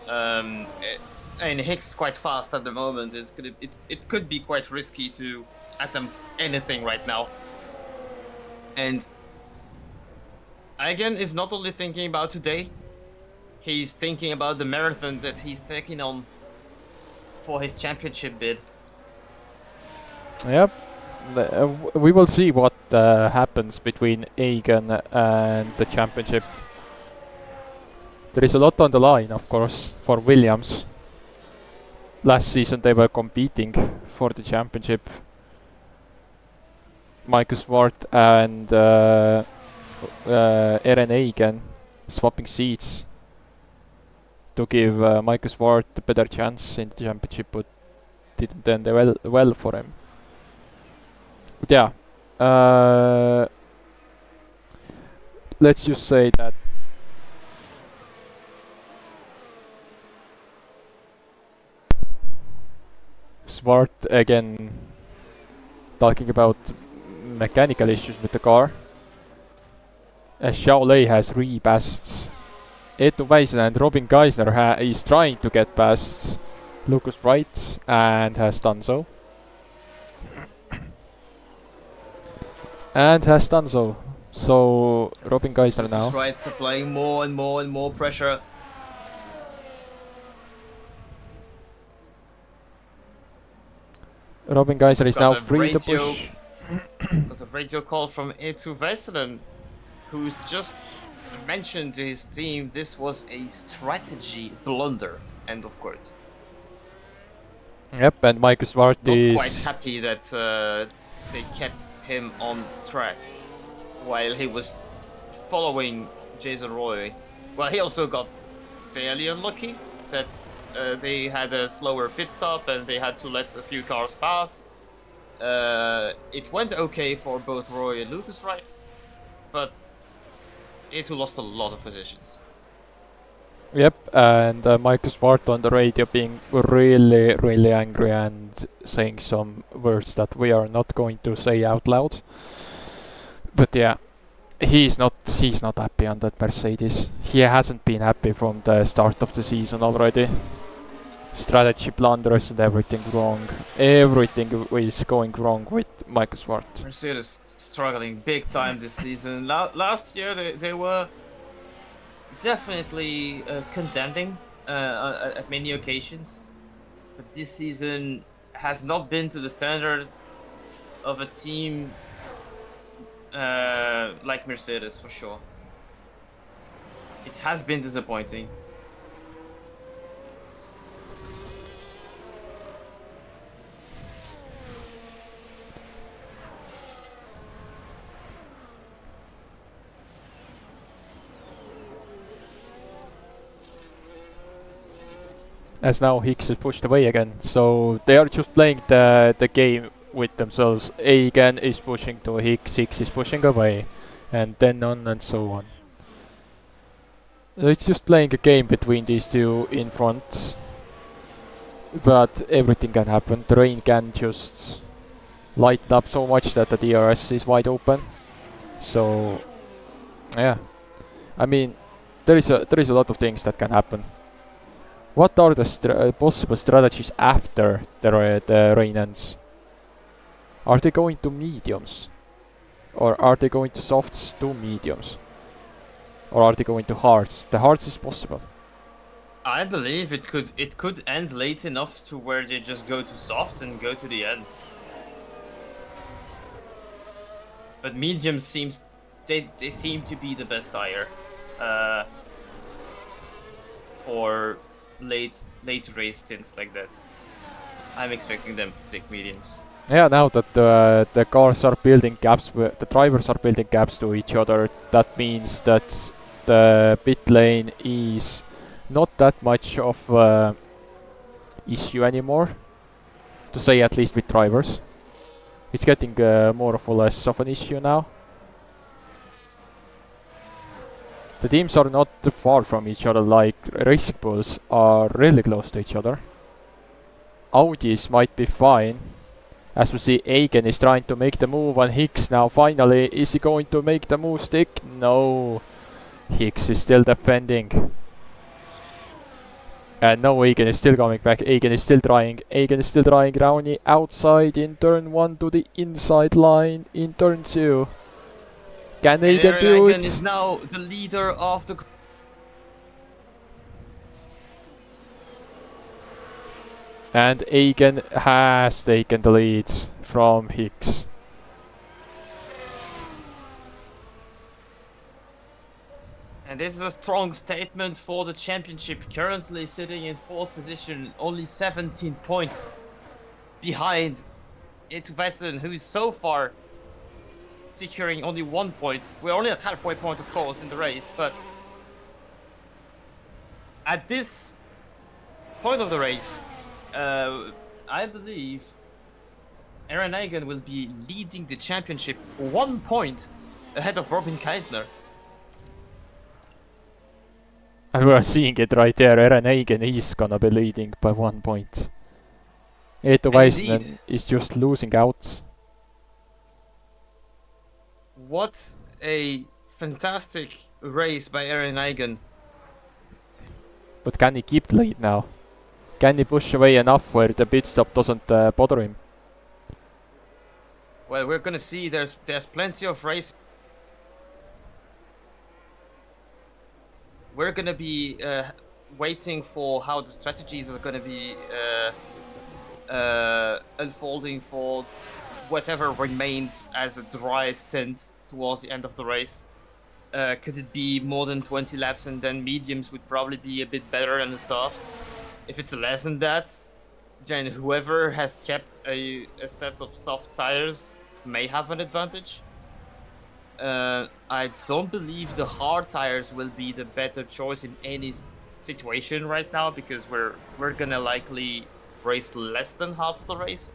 And Hicks quite fast at the moment. It could be quite risky to attempt anything right now. And Eigen is not only thinking about today, he's thinking about the marathon that he's taking on for his championship bid. Yep. We will see what happens between Eigen and the championship. There is a lot on the line, of course, for Williams. Last season they were competing for the championship. Michael Swart and Eren Eigen swapping seats to give Michael Swart a better chance in the championship, but didn't end well for him. But yeah, let's just say that Swart again talking about mechanical issues with the car. Xiao Lei has repassed Eetu Väisänen, and Robin Geisner is trying to get past Lucas Wright and has done so. So Robin Geisner now. Wright's applying more and more pressure. Robin Kaiser is now got a free to radio- push. Got a radio call from Eetu Veselen, who's just mentioned to his team this was a strategy blunder. End of quote. Yep, and Michael Swart Not is... quite happy that they kept him on track while he was following Jason Roy. Well, he also got fairly unlucky that they had a slower pit stop and they had to let a few cars pass. It went okay for both Roy and Lucas, right? But Eetu lost a lot of positions. Yep, and Michael Swart on the radio being really, really angry and saying some words that we are not going to say out loud. But yeah, he's not happy on that Mercedes. He hasn't been happy from the start of the season already. Strategy blunders and everything wrong. Everything is going wrong with Michael Swart. Mercedes struggling big time this season. Last year they were definitely contending at many occasions, but this season has not been to the standards of a team like Mercedes for sure. It has been disappointing. As now Hicks is pushed away again, so they are just playing the game with themselves. Egan is pushing to Hicks, Hicks is pushing away, and then on and so on. So it's just playing a game between these two in front, but everything can happen. The rain can just light up so much that the DRS is wide open. So yeah, I mean there is a lot of things that can happen. What are the possible strategies after the rain ends? Are they going to mediums? Or are they going to softs to mediums? Or are they going to hards? The hards is possible. I believe it could end late enough to where they just go to softs and go to the end. But medium seems they seem to be the best tire for late race stints like that. I'm expecting them to take mediums. Yeah, now that the cars are building gaps, the drivers are building gaps to each other, that means that the pit lane is not that much of issue anymore, to say at least with drivers. It's getting more or less of an issue now. The teams are not too far from each other, like Racing Bulls are really close to each other. Audis might be fine. As we see, Egan is trying to make the move on Hicks now finally. Is he going to make the move stick? No. Hicks is still defending. And no, Egan is still coming back. Egan is still trying. Egan is still trying. Rowney outside in turn 1 to the inside line in turn 2. Can Egan do it? Egan is now the leader of the... And Egan has taken the lead from Hicks. And this is a strong statement for the championship, currently sitting in 4th position, only 17 points behind Eetu Veselen, who is so far securing only 1 point. We're only at halfway point, of course, in the race, but at this point of the race, I believe Aaron Egan will be leading the championship 1 point ahead of Robin Keisner. And we are seeing it right there. Aaron Egan is gonna be leading by 1 point. Eetu Väisänen is just losing out. What a fantastic race by Aaron Egan. But can he keep the lead now? Can he push away enough where the pit stop doesn't bother him? Well, we're gonna see. There's plenty of race. We're gonna be waiting for how the strategies are gonna be unfolding for whatever remains as a dry stint towards the end of the race. Could it be more than 20 laps, and then mediums would probably be a bit better than the softs? If it's less than that, then whoever has kept a set of soft tires may have an advantage. I don't believe the hard tires will be the better choice in any situation right now, because we're gonna likely race less than half of the race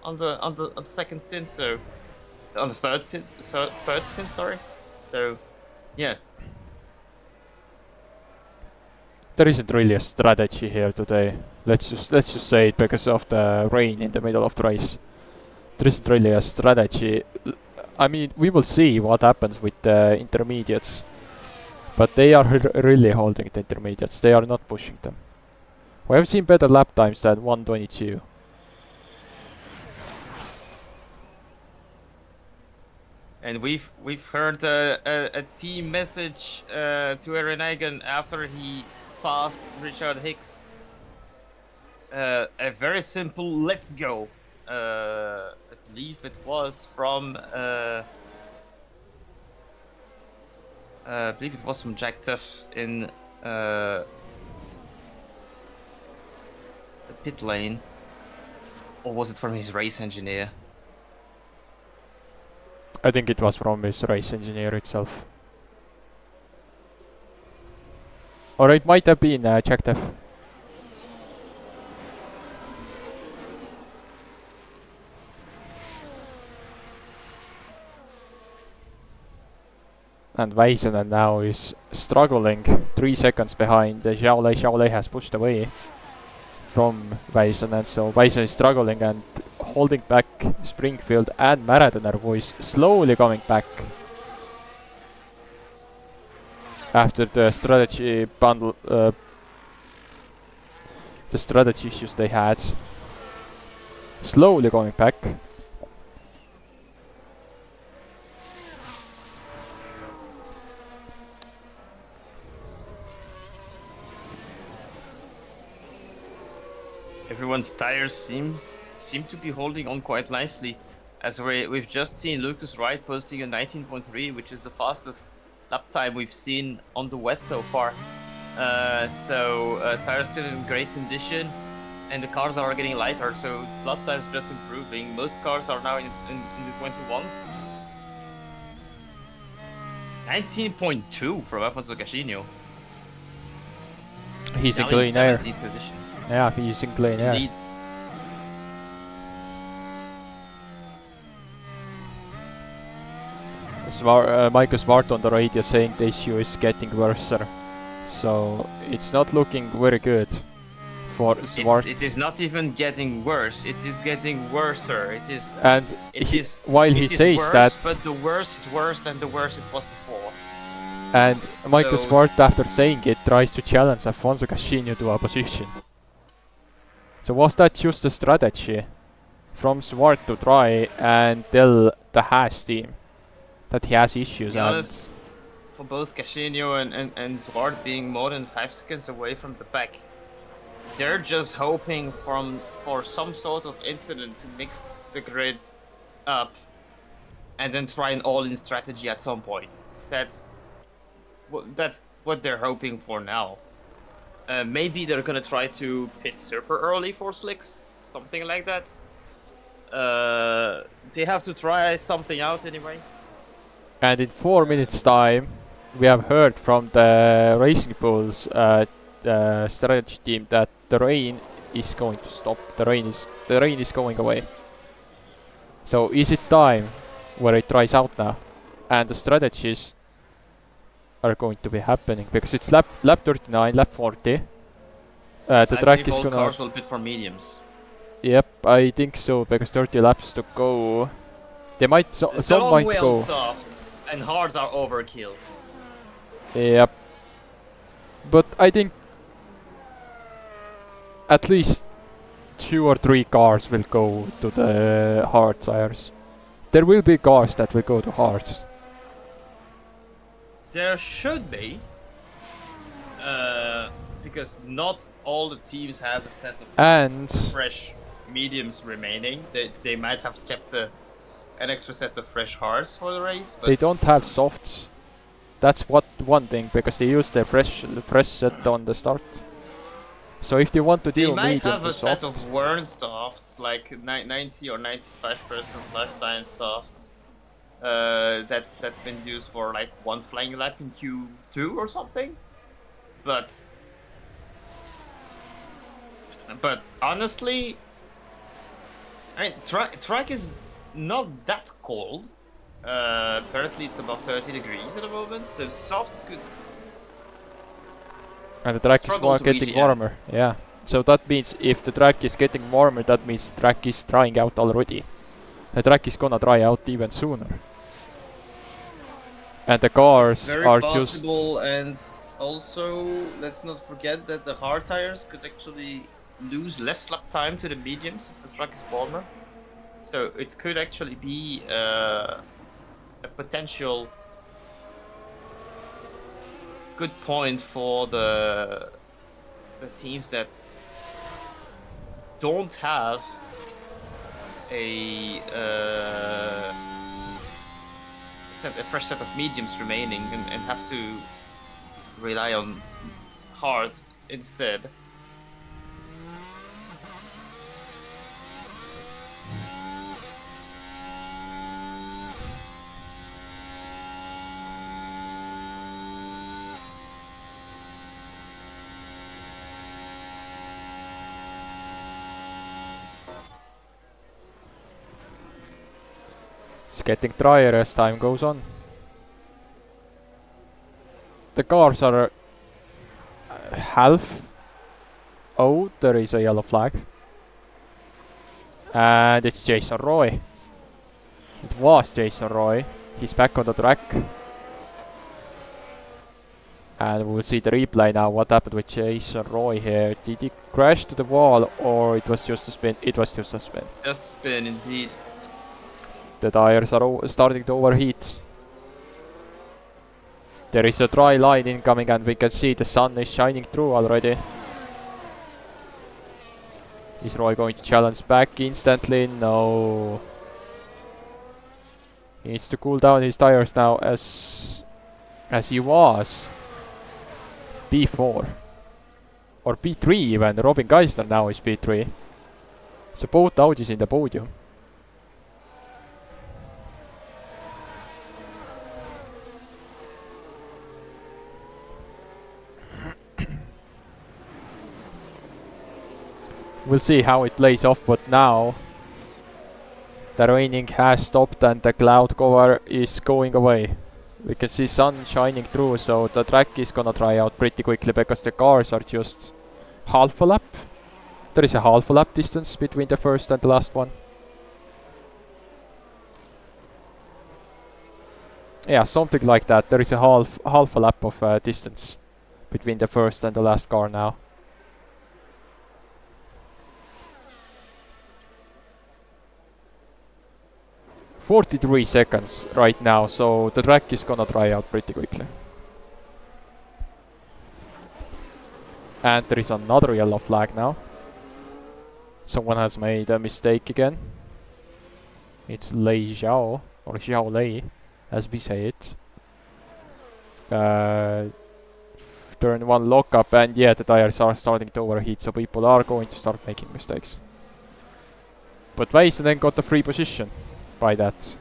on the second stint, so on the third stint, sorry. So yeah. There isn't really a strategy here today. Let's just say it, because of the rain in the middle of the race. There isn't really a strategy. I mean, we will see what happens with the intermediates, but they are really holding the intermediates. They are not pushing them. We have seen better lap times than 1:22. And we've heard a team message to Aaron Egan after he passed Richard Hicks. A very simple "let's go." I believe it was from Jack Tuff in the pit lane, or was it from his race engineer? I think it was from his race engineer itself. Or it might have been Jack Def. And Väisänen now is struggling, 3 seconds behind Xiaolei. Xiaolei has pushed away from Väisänen, so Väisänen is struggling and holding back Springfield and Maradoner, who is slowly coming back after the strategy bundle, the strategy issues they had. Slowly coming back. Everyone's tires seem to be holding on quite nicely, as we've just seen Lucas Wright posting a 19.3, which is the fastest lap time we've seen on the wet so far. Tires still in great condition, and the cars are getting lighter, so lap time's just improving. Most cars are now in the 21s. 19.2 from Afonso Casino. He's now in clean air. Position. Yeah, he's in clean air. Indeed. Michael Smart on the radio saying the issue is getting worse, so it's not looking very good for Smart. It is not even getting worse. It is getting worser. It is. And while he says worse, that, but the worse is worse than the worse it was before. And Michael Smart, after saying it, tries to challenge Afonso Casino to a position. So was that just a strategy from Smart to try and tell the Haas team that he has issues? To be honest, for both Casino and Zwart being more than 5 seconds away from the back, they're just hoping for some sort of incident to mix the grid up and then try an all-in strategy at some point. That's what they're hoping for now. Maybe they're gonna try to pit super early for slicks, something like that. They have to try something out anyway. And in 4 minutes time, we have heard from the Racing Bulls strategy team that the rain is going to stop. The rain is going away. So is it time where it dries out now, and the strategies are going to be happening, because it's lap 39, lap 40. The track is gonna. Cars will pit for mediums. Yep, I think so, because 30 laps to go. They might some might go. Softs and hards are overkill. Yep. But I think at least 2 or 3 cars will go to the hard tires. There will be cars that will go to hards. There should be, because not all the teams have a set of And fresh mediums remaining. They might have kept an extra set of fresh hards for the race, but They don't have softs. That's one thing, because they use their fresh set on the start. So if they want to they deal might medium have to a set soft, of worn softs, like 90 or 95% lifetime softs, that's been used for like one flying lap in Q2 or something. But honestly, I mean, track is not that cold. Apparently it's above 30 degrees at the moment, so softs could and the track is struggle to reach getting the end. warmer. Yeah. So that means if the track is getting warmer, that means the track is drying out already. The track is gonna dry out even sooner. And the It's cars very are possible, just... and also let's not forget that the hard tires could actually lose less lap time to the mediums if the track is warmer. So it could actually be a potential good point for the teams that don't have a fresh set of mediums remaining and have to rely on hards instead. It's getting drier as time goes on. The cars are half... Oh, there is a yellow flag. And it's Jason Roy. It was Jason Roy. He's back on the track. And we'll see the replay now. What happened with Jason Roy here? Did he crash to the wall, or it was just a spin? It was just a spin. Just spin, indeed. The tires are starting to overheat. There is a dry line incoming, and we can see the sun is shining through already. Is Roy going to challenge back instantly? No. He needs to cool down his tires now, as he was P4 or P3 even. Robin Geisler now is P3. So both Audis in the podium. We'll see how it plays off, but now the raining has stopped and the cloud cover is going away. We can see sun shining through, so the track is gonna dry out pretty quickly because the cars are just half a lap. There is a half a lap distance between the first and the last one. Yeah, something like that. There is a half a lap of distance between the first and the last car now. "43 seconds right now, so the track is gonna dry out pretty quickly. And there is another yellow flag now. Someone has made a mistake again. It's Lei Zhao, or Zhao Lei, as we say it. Turn 1 lockup, and yeah, the tires are starting to overheat, so people are going to start making mistakes. But Väisänen got the free position by that.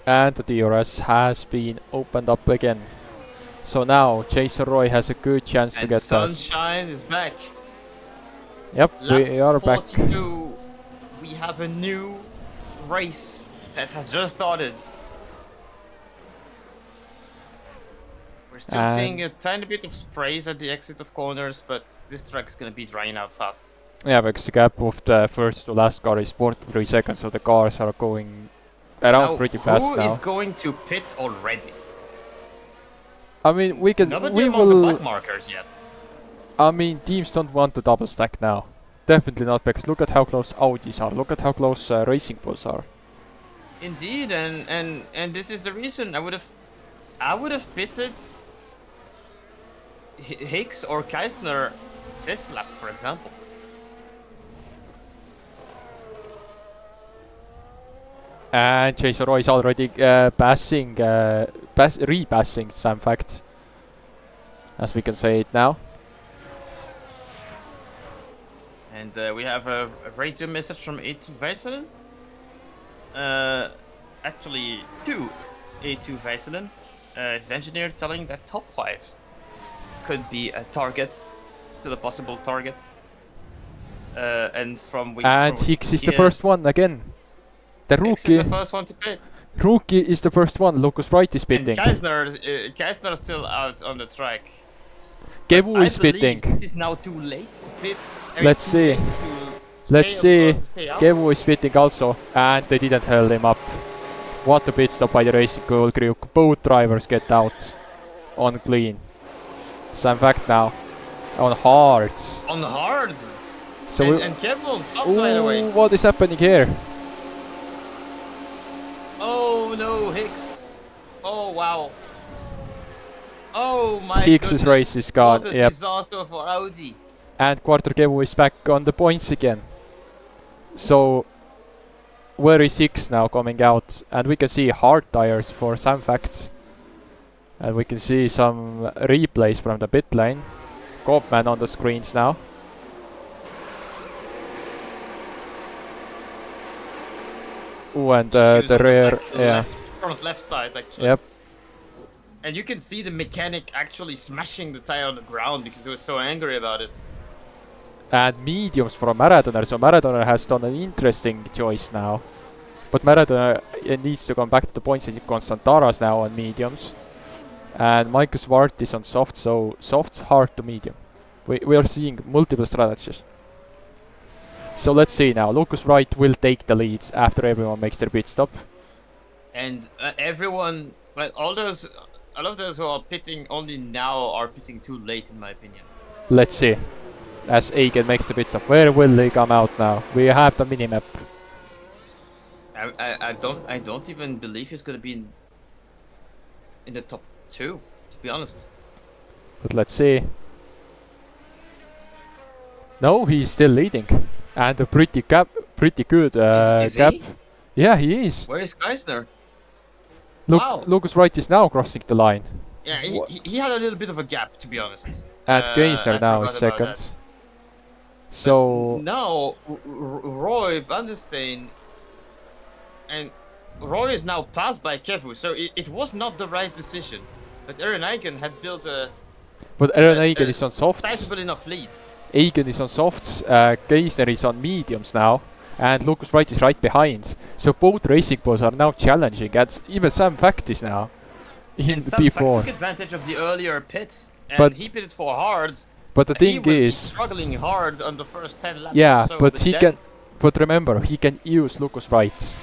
And the DRS has been opened up again. So now Jason Roy has a good chance to And get us. Sunshine is back. Yep, we are back. 42. We have a new race that has just started. We're still seeing a tiny bit of sprays at the exit of corners, but this track is gonna be drying out fast. Yeah, because the gap of the first to last car is 43 seconds, so the cars are going around Now, pretty fast who now. is going to pit already? I mean, we can. Nobody We among the will. black markers yet. I mean, teams don't want to double stack now. Definitely not, because look at how close Audis are. Look at how close Racing Bulls are. Indeed, and this is the reason I would have pitted Hicks or Keisner this lap, for example. And Jason Roy is already repassing Sam Fact, as we can say it now. And we have a radio message from A2 Väisänen. Actually, two A2 Väisänen. His engineer telling that top 5 could be a target, still a possible target. And Hicks is the first one again. The Hicks rookie. is the first one to pit. Rookie is the first one. Lucas Wright is pitting. And Keisner is still out on the track. Kevu is pitting. This is now too late to pit. Let's see. Let's see. Kevu is pitting also, and they didn't hold him up. What a pit stop by the Racing Bull crew. Both drivers get out on clean. Sam Fact now on hards. On hards. So and Kevu stops right away. What is happening here? Oh no, Hicks. Oh wow. Oh my Hicks' goodness. race is gone. What a Yep. disaster for Audi. And Quarter Kevu is back on the points again. So where is Hicks now coming out? And we can see hard tires for Sam Facts. And we can see some replays from the pit lane. Copman on the screens now. Ooh, and the rear, yeah. Front left side actually. Yep. And you can see the mechanic actually smashing the tire on the ground because he was so angry about it. And mediums from Maradona, so Maradona has done an interesting choice now. But Maradona needs to come back to the points, and Constantara's now on mediums. And Michael Swart is on soft, so soft, hard to medium. We are seeing multiple strategies. So let's see now. Lucas Wright will take the leads after everyone makes their pit stop. And everyone, well, all of those who are pitting only now are pitting too late, in my opinion. Let's see. As Egan makes the pit stop. Where will they come out now? We have the minimap. I don't even believe he's gonna be in the top 2, to be honest. But let's see. No, he's still leading. And a pretty good Is gap. he? Yeah, he is. Where is Keisner? Look, Wow. Lucas Wright is now crossing the line. Yeah, he had a little bit of a gap, to be honest. And Geisner I now is forgot about second. that. So Now, Roy van der Steen, and Roy is now passed by Kevu, so it was not the right decision. But Aaron Eichen had built a but Aaron Egan is on softs. sizable enough lead. Egan is on softs. Geisner is on mediums now. And Lucas Wright is right behind. So both Racing Bulls are now challenging. And even Sam Fact is now in And the Sam Fact P4. took advantage of the earlier pit, and But- he pitted for hard. But the He thing will be is, struggling hard on the first 10 laps. yeah, or so, but he then can. But remember, he can use Lucas Wright.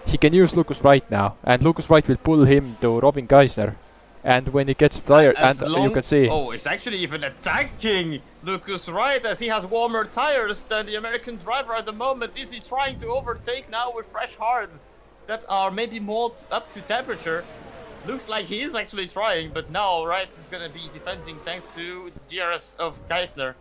He can use Lucas Wright now, and Lucas Wright will pull him to Robin Geisner. And when he gets tired, as and long- you can see, Oh, it's actually even attacking Lucas Wright as he has warmer tires than the American driver at the moment. Is he trying to overtake now with fresh hards that are maybe more up to temperature? Looks like he is actually trying, but now Wright is gonna be defending thanks to DRS of Geisner.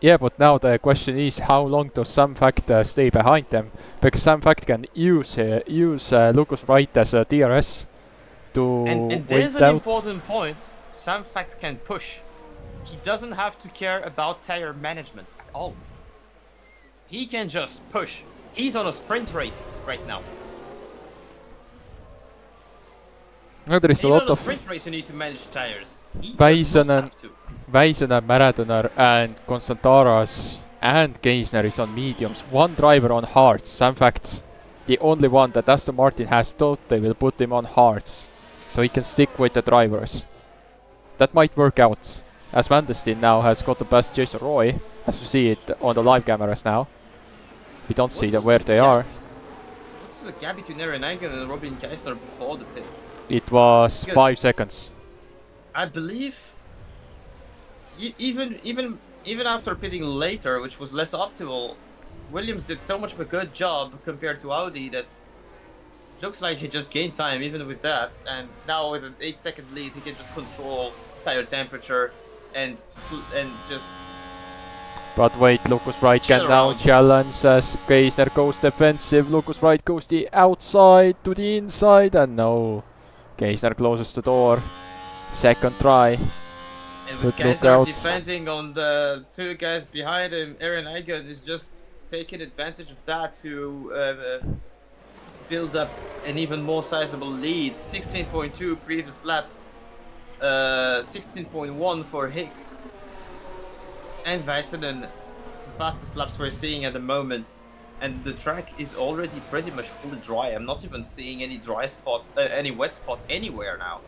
yeah, but now the question is, how long does Sam Fact stay behind them? Because Sam Fact can use Lucas Wright as a DRS to And there's wait an out. important point. Sam Fact can push. He doesn't have to care about tire management at all. He can just push. He's on a sprint race right now. No, there is a Even lot on a of sprint race, you need to manage tires. He does Väisänen, not have to. Väisänen, Maradona, and Constantaras and Geisner is on mediums. One driver on hards. Sam Fact, the only one that Aston Martin has thought they will put him on hards, so he can stick with the drivers. That might work out. as Van der Steen now has got the best Jason Roy, as you see it on the live cameras now. We don't see them where they are. What was the gap between Aaron Eigen and Robin Geisler before the pit? It was Because 5 seconds. I believe even after pitting later, which was less optimal, Williams did so much of a good job compared to Audi that it looks like he just gained time even with that. And now with an 8-second lead, he can just control tire temperature and just. But wait, Lucas Wright can now challenge as Geisner goes defensive. Lucas Wright goes the outside to the inside, and no. Geisner closes the door. Second try. And with Geisner defending on the two guys behind him, Aaron Eigen is just taking advantage of that to build up an even more sizable lead. 16.2 previous lap, 16.1 for Hicks. And Väisänen, the fastest laps we're seeing at the moment, and the track is already pretty much fully dry. I'm not even seeing any dry spot, any wet spot anywhere now.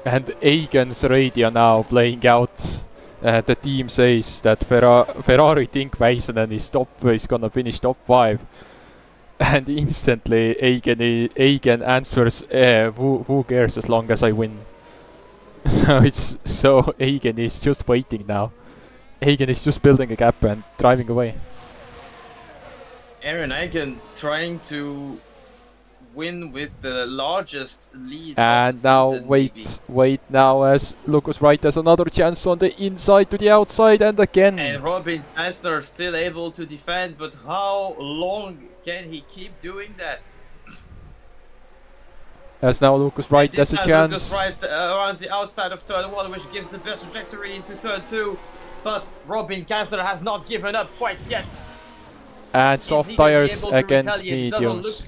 And Eigen's radio now playing out. The team says that Ferrari think Väisänen is gonna finish top 5, and instantly Eigen answers, "Who cares as long as I win." So Eigen is just waiting now. Eigen is just building a gap and driving away. Aaron Eigen trying to win with the largest lead. And now wait now as Lucas Wright has another chance on the inside to the outside, and again. And Robin Geisler still able to defend, but how long can he keep doing that? As now Lucas Wright has a chance. Lucas Wright around the outside of turn 1, which gives the best trajectory into turn 2, but Robin Geisler has not given up quite yet. And soft tires against mediums.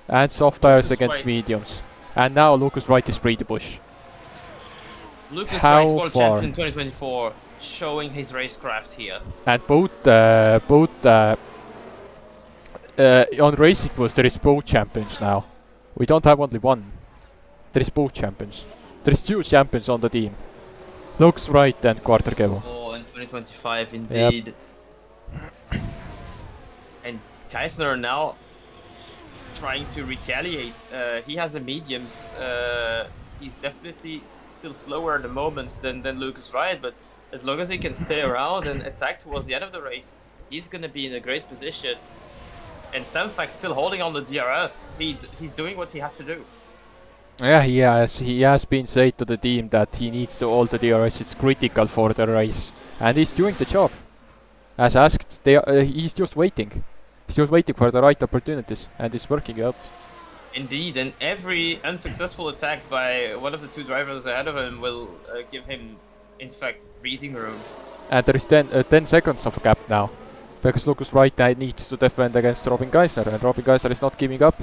And soft tires against mediums. And now Lucas Wright is free to push. Lucas Wright, world champion 2024, showing his racecraft here. And on Racing Boost there is both champions now. We don't have only one. There is both champions. There is 2 champions on the team. Lucas Wright and Quarter-Kevo. Oh, in 2025 indeed. Yep. And Geisler now trying to retaliate. He has the mediums. He's definitely still slower at the moment than Lucas Wright, but as long as he can stay around and attack towards the end of the race, he's gonna be in a great position. And Samfak's still holding on the DRS. He's doing what he has to do. Yeah, he has been said to the team that he needs to hold the DRS. It's critical for the race, and he's doing the job. As asked, he's just waiting. He's just waiting for the right opportunities, and it's working out. Indeed, and every unsuccessful attack by one of the 2 drivers ahead of him will give him, in fact, breathing room. And there is 10 seconds of a gap now, because Lucas Wright needs to defend against Robin Geisler, and Robin Geisler is not giving up.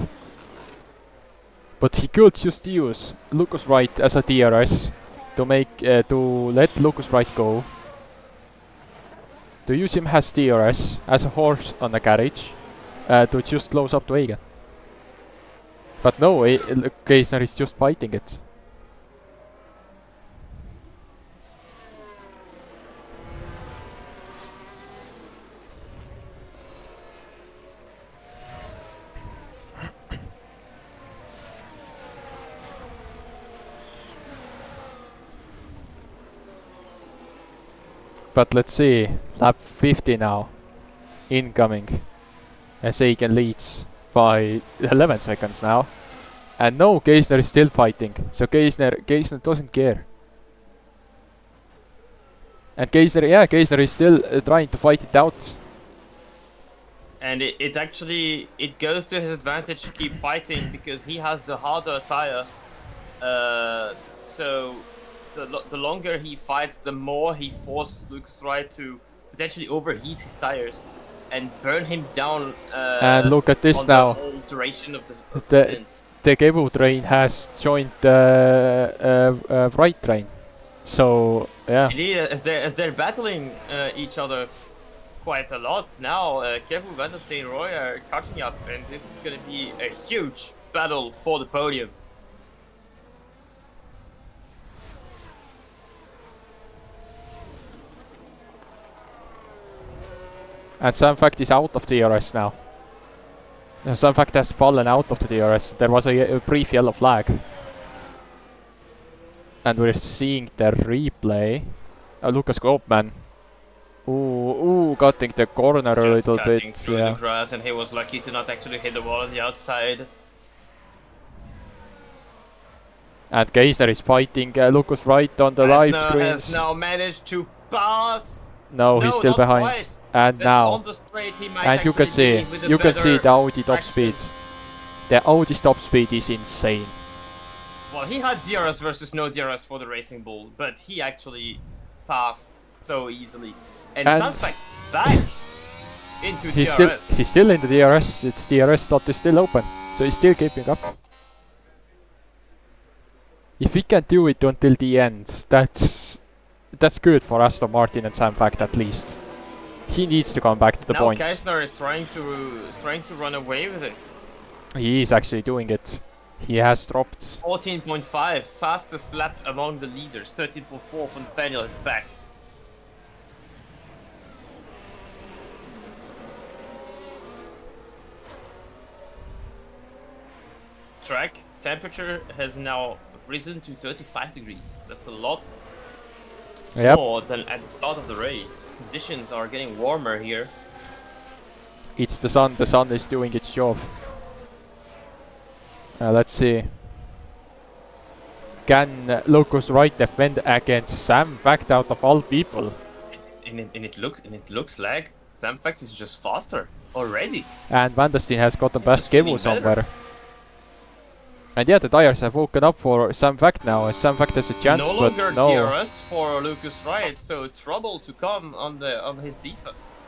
But he could just use Lucas Wright as a DRS to let Lucas Wright go. To use him as DRS, as a horse on a carriage, to just close up to Eigen. But no, Geisler is just fighting it. But let's see, lap 50 now, incoming, as Eigen leads by 11 seconds now. And no, Geisler is still fighting, so Geisler doesn't care. And Geisler is still trying to fight it out. And it actually goes to his advantage to keep fighting, because he has the harder tire. So the longer he fights, the more he forces Lucas Wright to potentially overheat his tires and burn him down. And look at this now. The whole duration of the stint. The Kevo train has joined the Wright train. So yeah. Indeed, as they're battling each other quite a lot now. Kevu, Van der Steen, Roy are catching up, and this is going to be a huge battle for the podium. And Samfact is out of the DRS now. Samfact has fallen out of the DRS. There was a brief yellow flag. And we're seeing the replay. Lucas Koopman. Ooh, cutting the corner a little bit. Through the grass, and he was lucky to not actually hit the wall on the outside. And Geisner is fighting Lucas Wright on the live screens. Has now managed to pass. No, he's still behind. Quite. And then now, on the straight, he might and you can see the Audi top speed. The Audi top speed is insane. Well, he had DRS versus no DRS for the Racing Bull, but he actually passed so easily. And Samfact back into DRS. He's still in the DRS. Its DRS slot is still open, so he's still keeping up. If we can do it until the end, that's good for Aston Martin and Samfact at least. He needs to come back to the points. Now Geisner is trying to run away with it. He is actually doing it. He has dropped 14.5, fastest lap among the leaders. 13.4 from Daniel at the back. Track temperature has now risen to 35 degrees. That's a lot more than at the start of the race. Conditions are getting warmer here. It's the sun. The sun is doing its job. Let's see. Can Lucas Wright defend against Samfact out of all people? And it looks like Samfact is just faster already. And Van der Steen has gotten past Kevu somewhere. And yeah, the tires have woken up for Samfact now. Samfact has a chance, no but longer no. DRS for Lucas Wright, so trouble to come on his defense.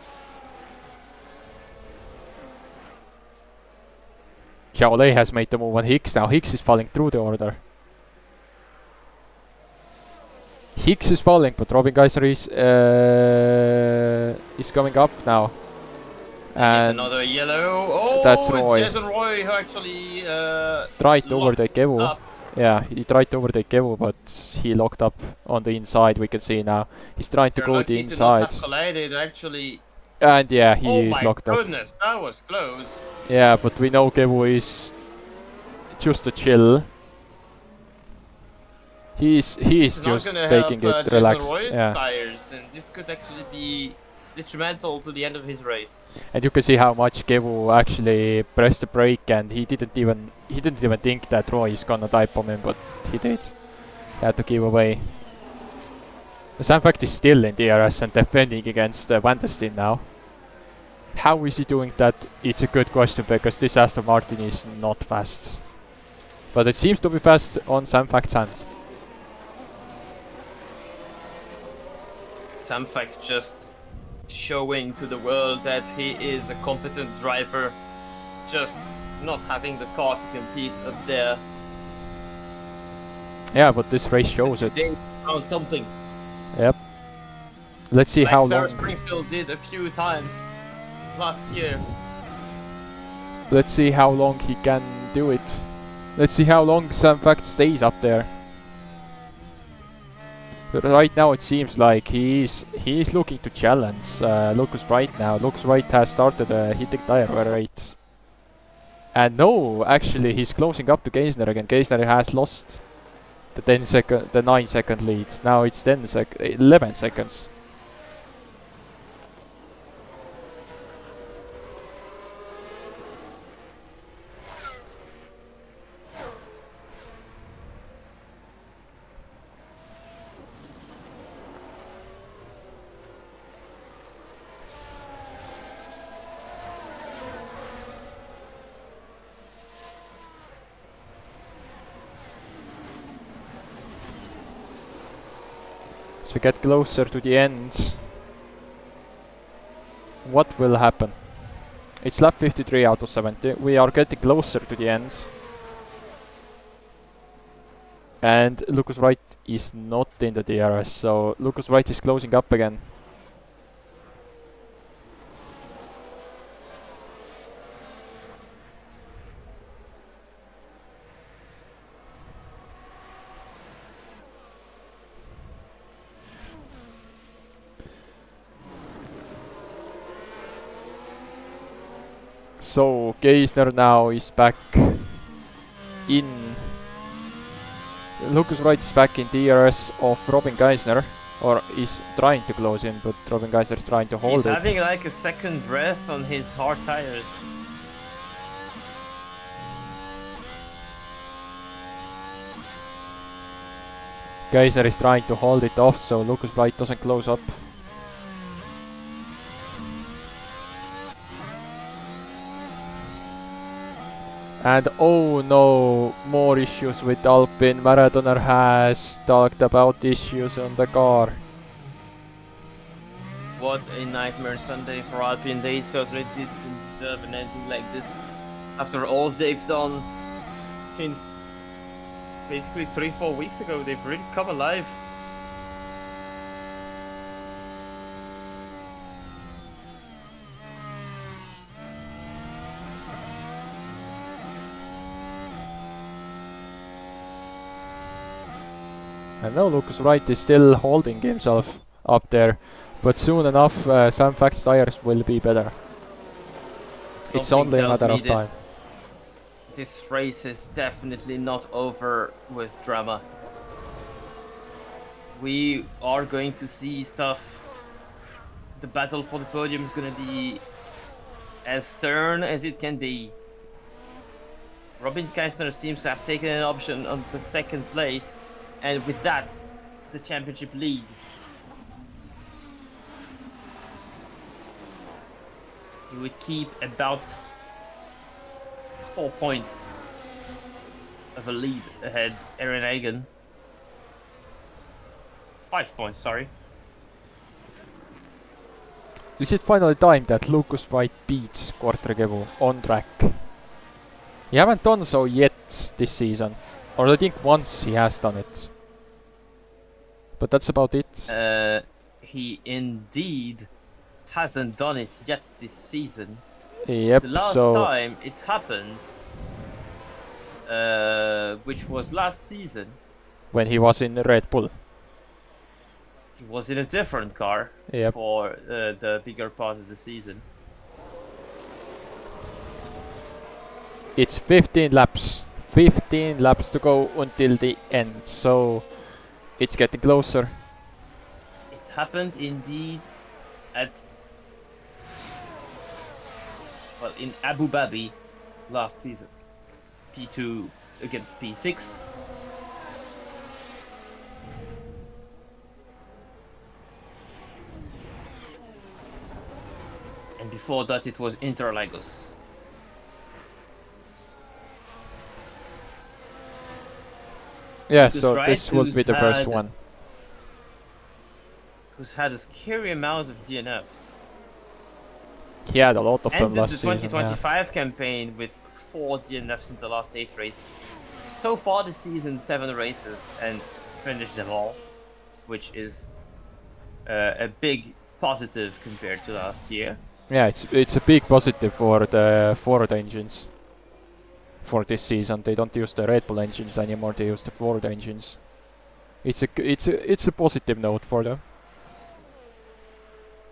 Xiaolei has made the move on Hicks now. Hicks is falling through the order. Hicks is falling, but Robin Geisner is coming up now. And another yellow. Oh, that's Roy. It's Jason Roy who actually tried to overtake Kevu. Up. Yeah, he tried to overtake Kevu, but he locked up on the inside. We can see now. He's trying to go the inside. To not have collided, actually. And yeah, he is locked up. Oh my goodness, that was close. Yeah, but we know Kevu is just a chill. He is just taking it relaxed. Yeah. Tires, and this could actually be detrimental to the end of his race. And you can see how much Kevu actually pressed the brake, and he didn't even think that Roy is gonna dive bomb him, but he did. He had to give away. Samfact is still in DRS and defending against Van der Steen now. How is he doing that? It's a good question, because this Aston Martin is not fast. But it seems to be fast on Samfact's hand. Samfact just showing to the world that he is a competent driver, just not having the car to compete up there. Yeah, but this race shows it. They found something. Yep. Let's see how Sarah long. Springfield did a few times last year. Let's see how long he can do it. Let's see how long Samfact stays up there. But right now it seems like he is looking to challenge Lucas Wright now. Lucas Wright has started hitting tire wear rates. And no, actually he's closing up to Geisner again. Geisner has lost the 9-second lead. Now it's 11 seconds. As we get closer to the end, what will happen? It's lap 53 out of 70. We are getting closer to the end. And Lucas Wright is not in the DRS, so Lucas Wright is closing up again. So Geisner now is back in. Lucas Wright is back in DRS of Robin Geisner, or is trying to close in, but Robin Geisner is trying to hold He's it. having like a second breath on his hard tires. Geisner is trying to hold it off so Lucas Wright doesn't close up. And oh no, more issues with Alpine. Maradona has talked about issues on the car. What a nightmare Sunday for Alpine. They certainly didn't deserve an ending like this. After all they've done since basically 3-4 weeks ago, they've really come alive. And now Lucas Wright is still holding himself up there, but soon enough Sam Fac's tires will be better. It's only a matter of time. This race is definitely not over with drama. We are going to see stuff. The battle for the podium is going to be as stern as it can be. Robin Geisner seems to have taken an option on the second place, and with that, the championship lead. He would keep about 4 points of a lead ahead Aaron Hagen. 5 points, sorry. Is it finally time that Lucas Wright beats Quartregevu on track? He haven't done so yet this season, or I think once he has done it. But that's about it. He indeed hasn't done it yet this season. Yep, The last time it happened, which was last season, when he was in Red Bull. he was in a different car Yep. for the bigger part of the season. It's 15 laps. 15 laps to go until the end, so it's getting closer. It happened indeed at in Abu Dhabi last season. P2 against P6. And before that it was Interlagos. Yeah, Lucas so Wright, this will be the first had- one. Who's had a scary amount of DNFs. He had a lot of them Ended last the season. 2025 campaign with 4 DNFs in the last 8 races. So far this season, 7 races and finished them all, which is a big positive compared to last year. Yeah, it's a big positive for the Ford engines. For this season, they don't use the Red Bull engines anymore. They use the Ford engines. It's a positive note for them.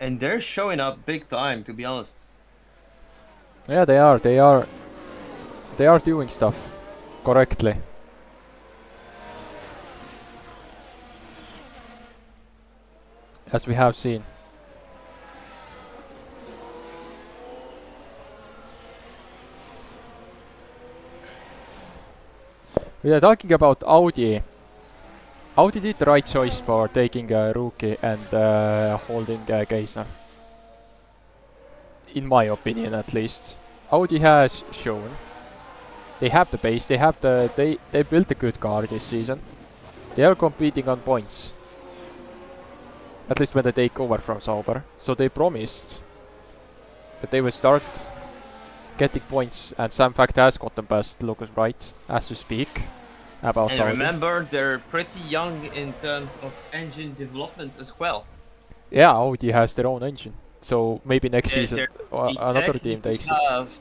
And they're showing up big time, to be honest. Yeah, they are. They are doing stuff correctly. As we have seen. We are talking about Audi. Audi did the right choice for taking a rookie and holding Geisner. In my opinion, at least. Audi has shown they have the base. They built a good car this season. They are competing on points. At least when they take over from Sauber. So they promised that they will start getting points, and Sam Fact has gotten past Lucas Wright as we speak. About And Audi. remember, they're pretty young in terms of engine development as well. Yeah, Audi has their own engine. So maybe next season They another team takes it. have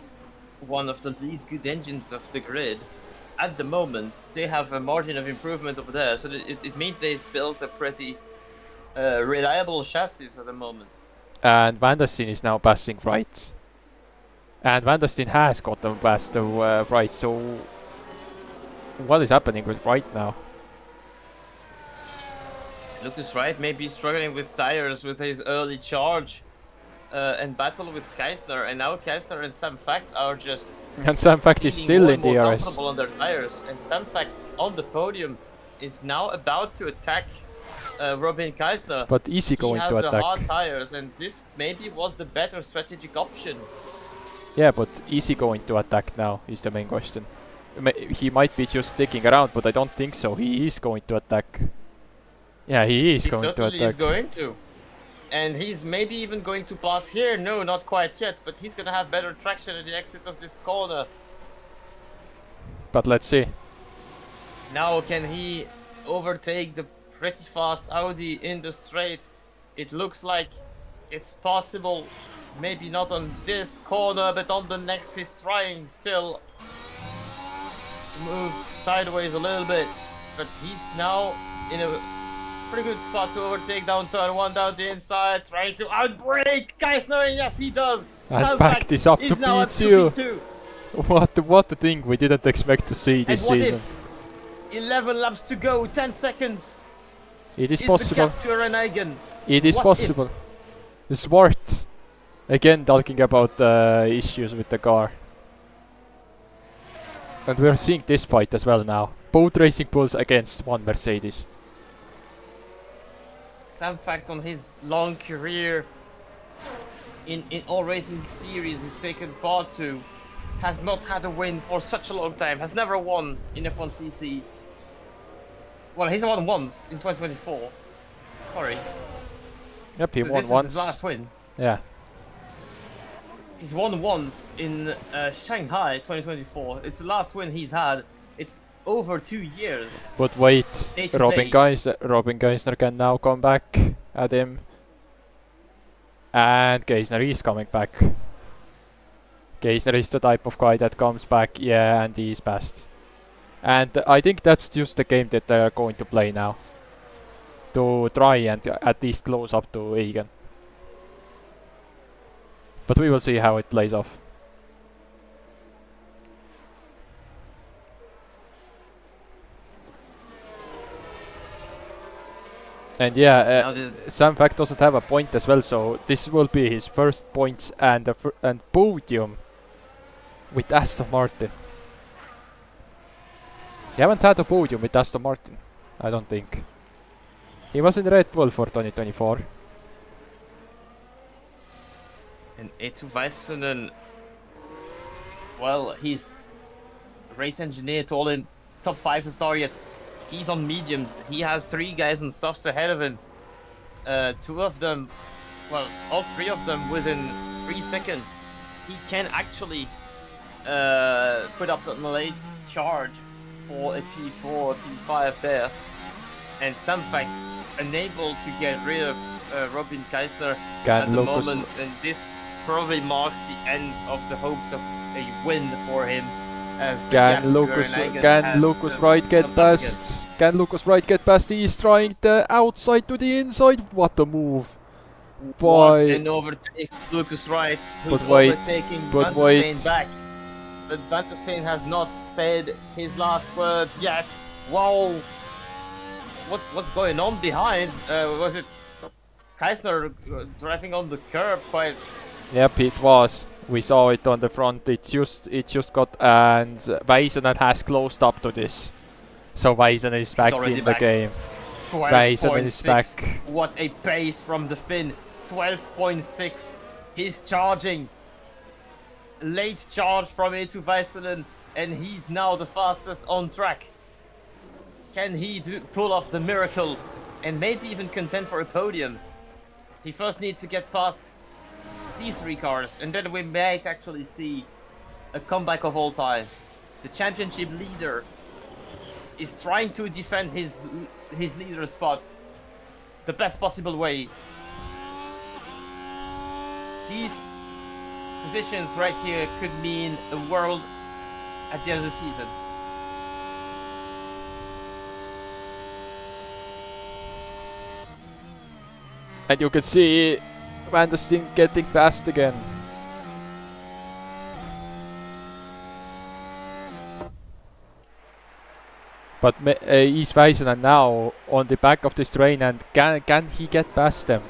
one of the least good engines of the grid. At the moment, they have a margin of improvement over there, so it means they've built a pretty reliable chassis at the moment. And Van der Steen is now passing Wright. And Van der Steen has gotten past the right, so what is happening with Wright now? Lucas Wright may be struggling with tires with his early charge and battle with Keisner, and now Keisner and Sam Fact are just And Sam Fact is feeling still more in and more DRS. comfortable on their tires, and Sam Fact on the podium is now about to attack Robin Keisner. But easy going he to has the attack. hard tires, and this maybe was the better strategic option. Yeah, but easy going to attack now is the main question. He might be just sticking around, but I don't think so. He is going to attack. Yeah, he is going to attack. He certainly is going to. And he's maybe even going to pass here. No, not quite yet, but he's gonna have better traction at the exit of this corner. But let's see. Now can he overtake the pretty fast Audi in the straight? It looks like it's possible. Maybe not on this corner, but on the next he's trying still to move sideways a little bit. But he's now in a pretty good spot to overtake down turn 1 down the inside, trying to outbrake Keisner, and yes he does! And Fact is up to now at beat you. 2v2. What a thing we didn't expect to see this And what season. if 11 laps to go, 10 seconds It is is possible. the gap to Renegen? It is What possible. Smart. Again talking about issues with the car. And we're seeing this fight as well now. Both racing bulls against one Mercedes. Sam Fact on his long career in all racing series he's taken part to has not had a win for such a long time, has never won in F1CC. Well, he's won once in 2024. Sorry. Yep, he So won this once. is his last win. Yeah. He's won once in Shanghai 2024. It's the last win he's had. It's over 2 years. But wait, Day to Robin day. Geisner can now come back at him. And Geisner is coming back. Geisner is the type of guy that comes back, yeah, and he is fast. And I think that's just the game that they are going to play now. To try and at least close up to Egan. But we will see how it plays off. And yeah, Now this- Sam Fact doesn't have a point as well, so this will be his first points and and podium with Aston Martin. He haven't had a podium with Aston Martin, I don't think. He was in Red Bull for 2024. And Eetu Väisänen, well, he's race engineer, told him top 5 star yet. He's on mediums. He has 3 guys on softs ahead of him. 2 of them, well, all 3 of them within 3 seconds. He can actually put up a late charge for a P4, P5 there. And Sam Fact unable to get rid of Robin Keisner at the moment, and this probably marks the end of the hopes of a win for him. As the gap Can to Lucas Renegen can has Lucas just Wright get jumped up again. past? Can Lucas Wright get past? He is trying the outside to the inside. What a move! What Boy. an overtake, Lucas Wright, who's But wait, overtaking but Van der wait. Steen back. But Van der Steen has not said his last words yet. Wow! What's going on behind? Was it Keisner driving on the curb quite? Yep, it was. We saw it on the front. It just got, and Väisänen has closed up to this. So Väisänen is back already in back. the game. Väisänen is 12.6. back. What a pace from the Finn. 12.6. He's charging. Late charge from Eetu Väisänen, and he's now the fastest on track. Can he pull off the miracle and maybe even contend for a podium? He first needs to get past these 3 cars, and then we might actually see a comeback of all time. The championship leader is trying to defend his leader spot the best possible way. These positions right here could mean a world at the end of the season. And you can see Van der Steen getting past again. But is Väisänen now on the back of this train, and can he get past them?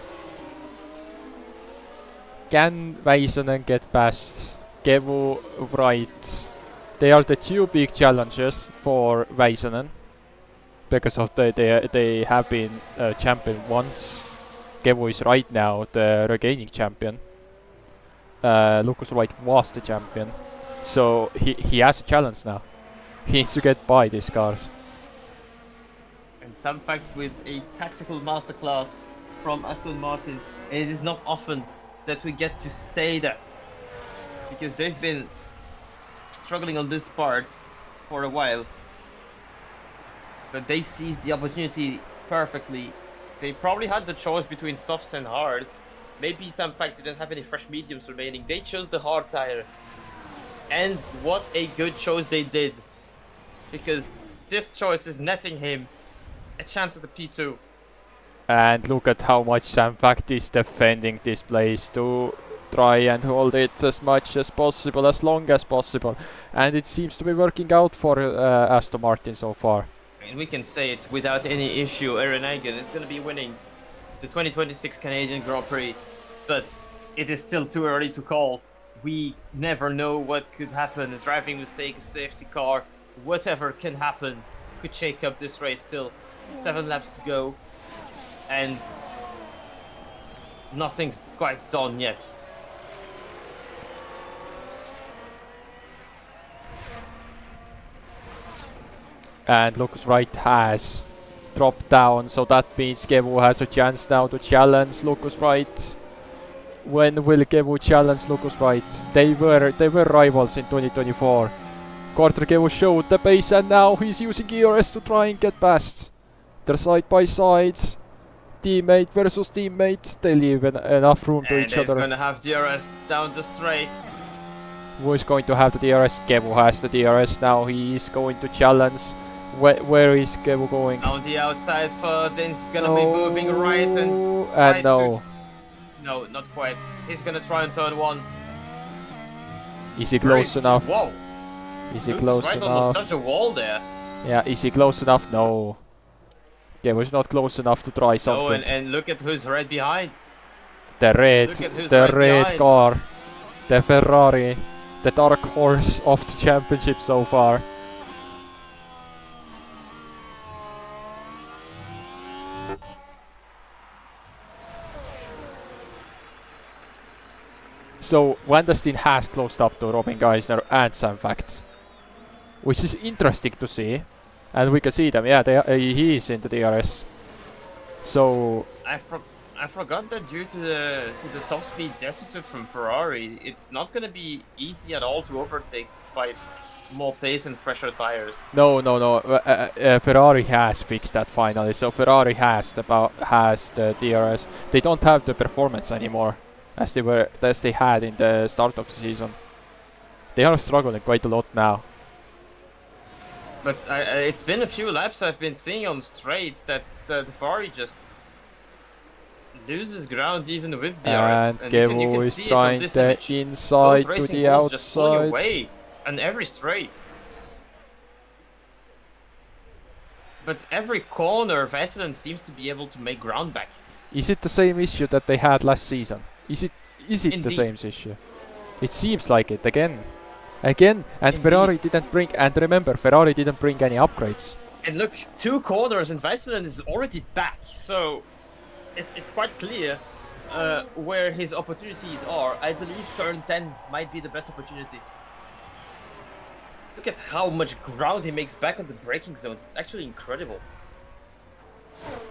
Can Väisänen get past Kevu, Wright? They are the two big challenges for Väisänen because of they have been champion once. Kevu is right now the regaining champion. Lucas Wright was the champion, so he has a challenge now. He needs to get by these cars. And some fact with a tactical masterclass from Aston Martin, and it is not often that we get to say that, because they've been struggling on this part for a while, but they've seized the opportunity perfectly. They probably had the choice between softs and hards. Maybe some fact didn't have any fresh mediums remaining. They chose the hard tire, and what a good choice they did, because this choice is netting him a chance at the P2. And look at how much Sam Fact is defending this place to try and hold it as much as possible, as long as possible. And it seems to be working out for Aston Martin so far. And we can say it without any issue. Aaron Egan is going to be winning the 2026 Canadian Grand Prix. But it is still too early to call. We never know what could happen. A driving mistake, a safety car, whatever can happen could shake up this race. Still 7 laps to go. And nothing's quite done yet. And Lucas Wright has dropped down, so that means Kevu has a chance now to challenge Lucas Wright. When will Kevu challenge Lucas Wright? They were rivals in 2024. Carter Kevu showed the pace, and now he's using ERS to try and get past. They're side by side. Teammate versus teammate. They leave enough room to each other. And he's gonna have DRS down the straight. Who is going to have the DRS? Kevu has the DRS now. He is going to challenge. Where is Kevu going? On the outside first, then he's gonna be moving right and no. No, not quite. He's gonna try and turn one. Is he close enough? Whoa! Is he close right enough? Almost touched a wall there. Yeah, is he close enough? No. Kevu's not close enough to try something. No, and look at who's right behind. The red behind. car. The Ferrari. The dark horse of the championship so far. So Vandersteen has closed up to Robin Geisner and Sam Facts, which is interesting to see, and we can see them. Yeah, he is in the DRS. So I forgot that due to the top speed deficit from Ferrari, it's not going to be easy at all to overtake despite more pace and fresher tires. No. Ferrari has fixed that finally. So Ferrari has the DRS. They don't have the performance anymore as they had in the start of the season. They are struggling quite a lot now. But it's been a few laps I've been seeing on straights that the Ferrari just loses ground even with DRS. And Kevu is trying the inside to the outside. Just pulling away on every straight. But every corner, Väisänen seems to be able to make ground back. Is it the same issue that they had last season? Is it Indeed. The same issue? It seems like it again, and Indeed. Ferrari didn't bring. And remember, Ferrari didn't bring any upgrades. And look, 2 corners and Väisänen is already back, so it's quite clear where his opportunities are. I believe turn 10 might be the best opportunity. Look at how much ground he makes back on the braking zones. It's actually incredible.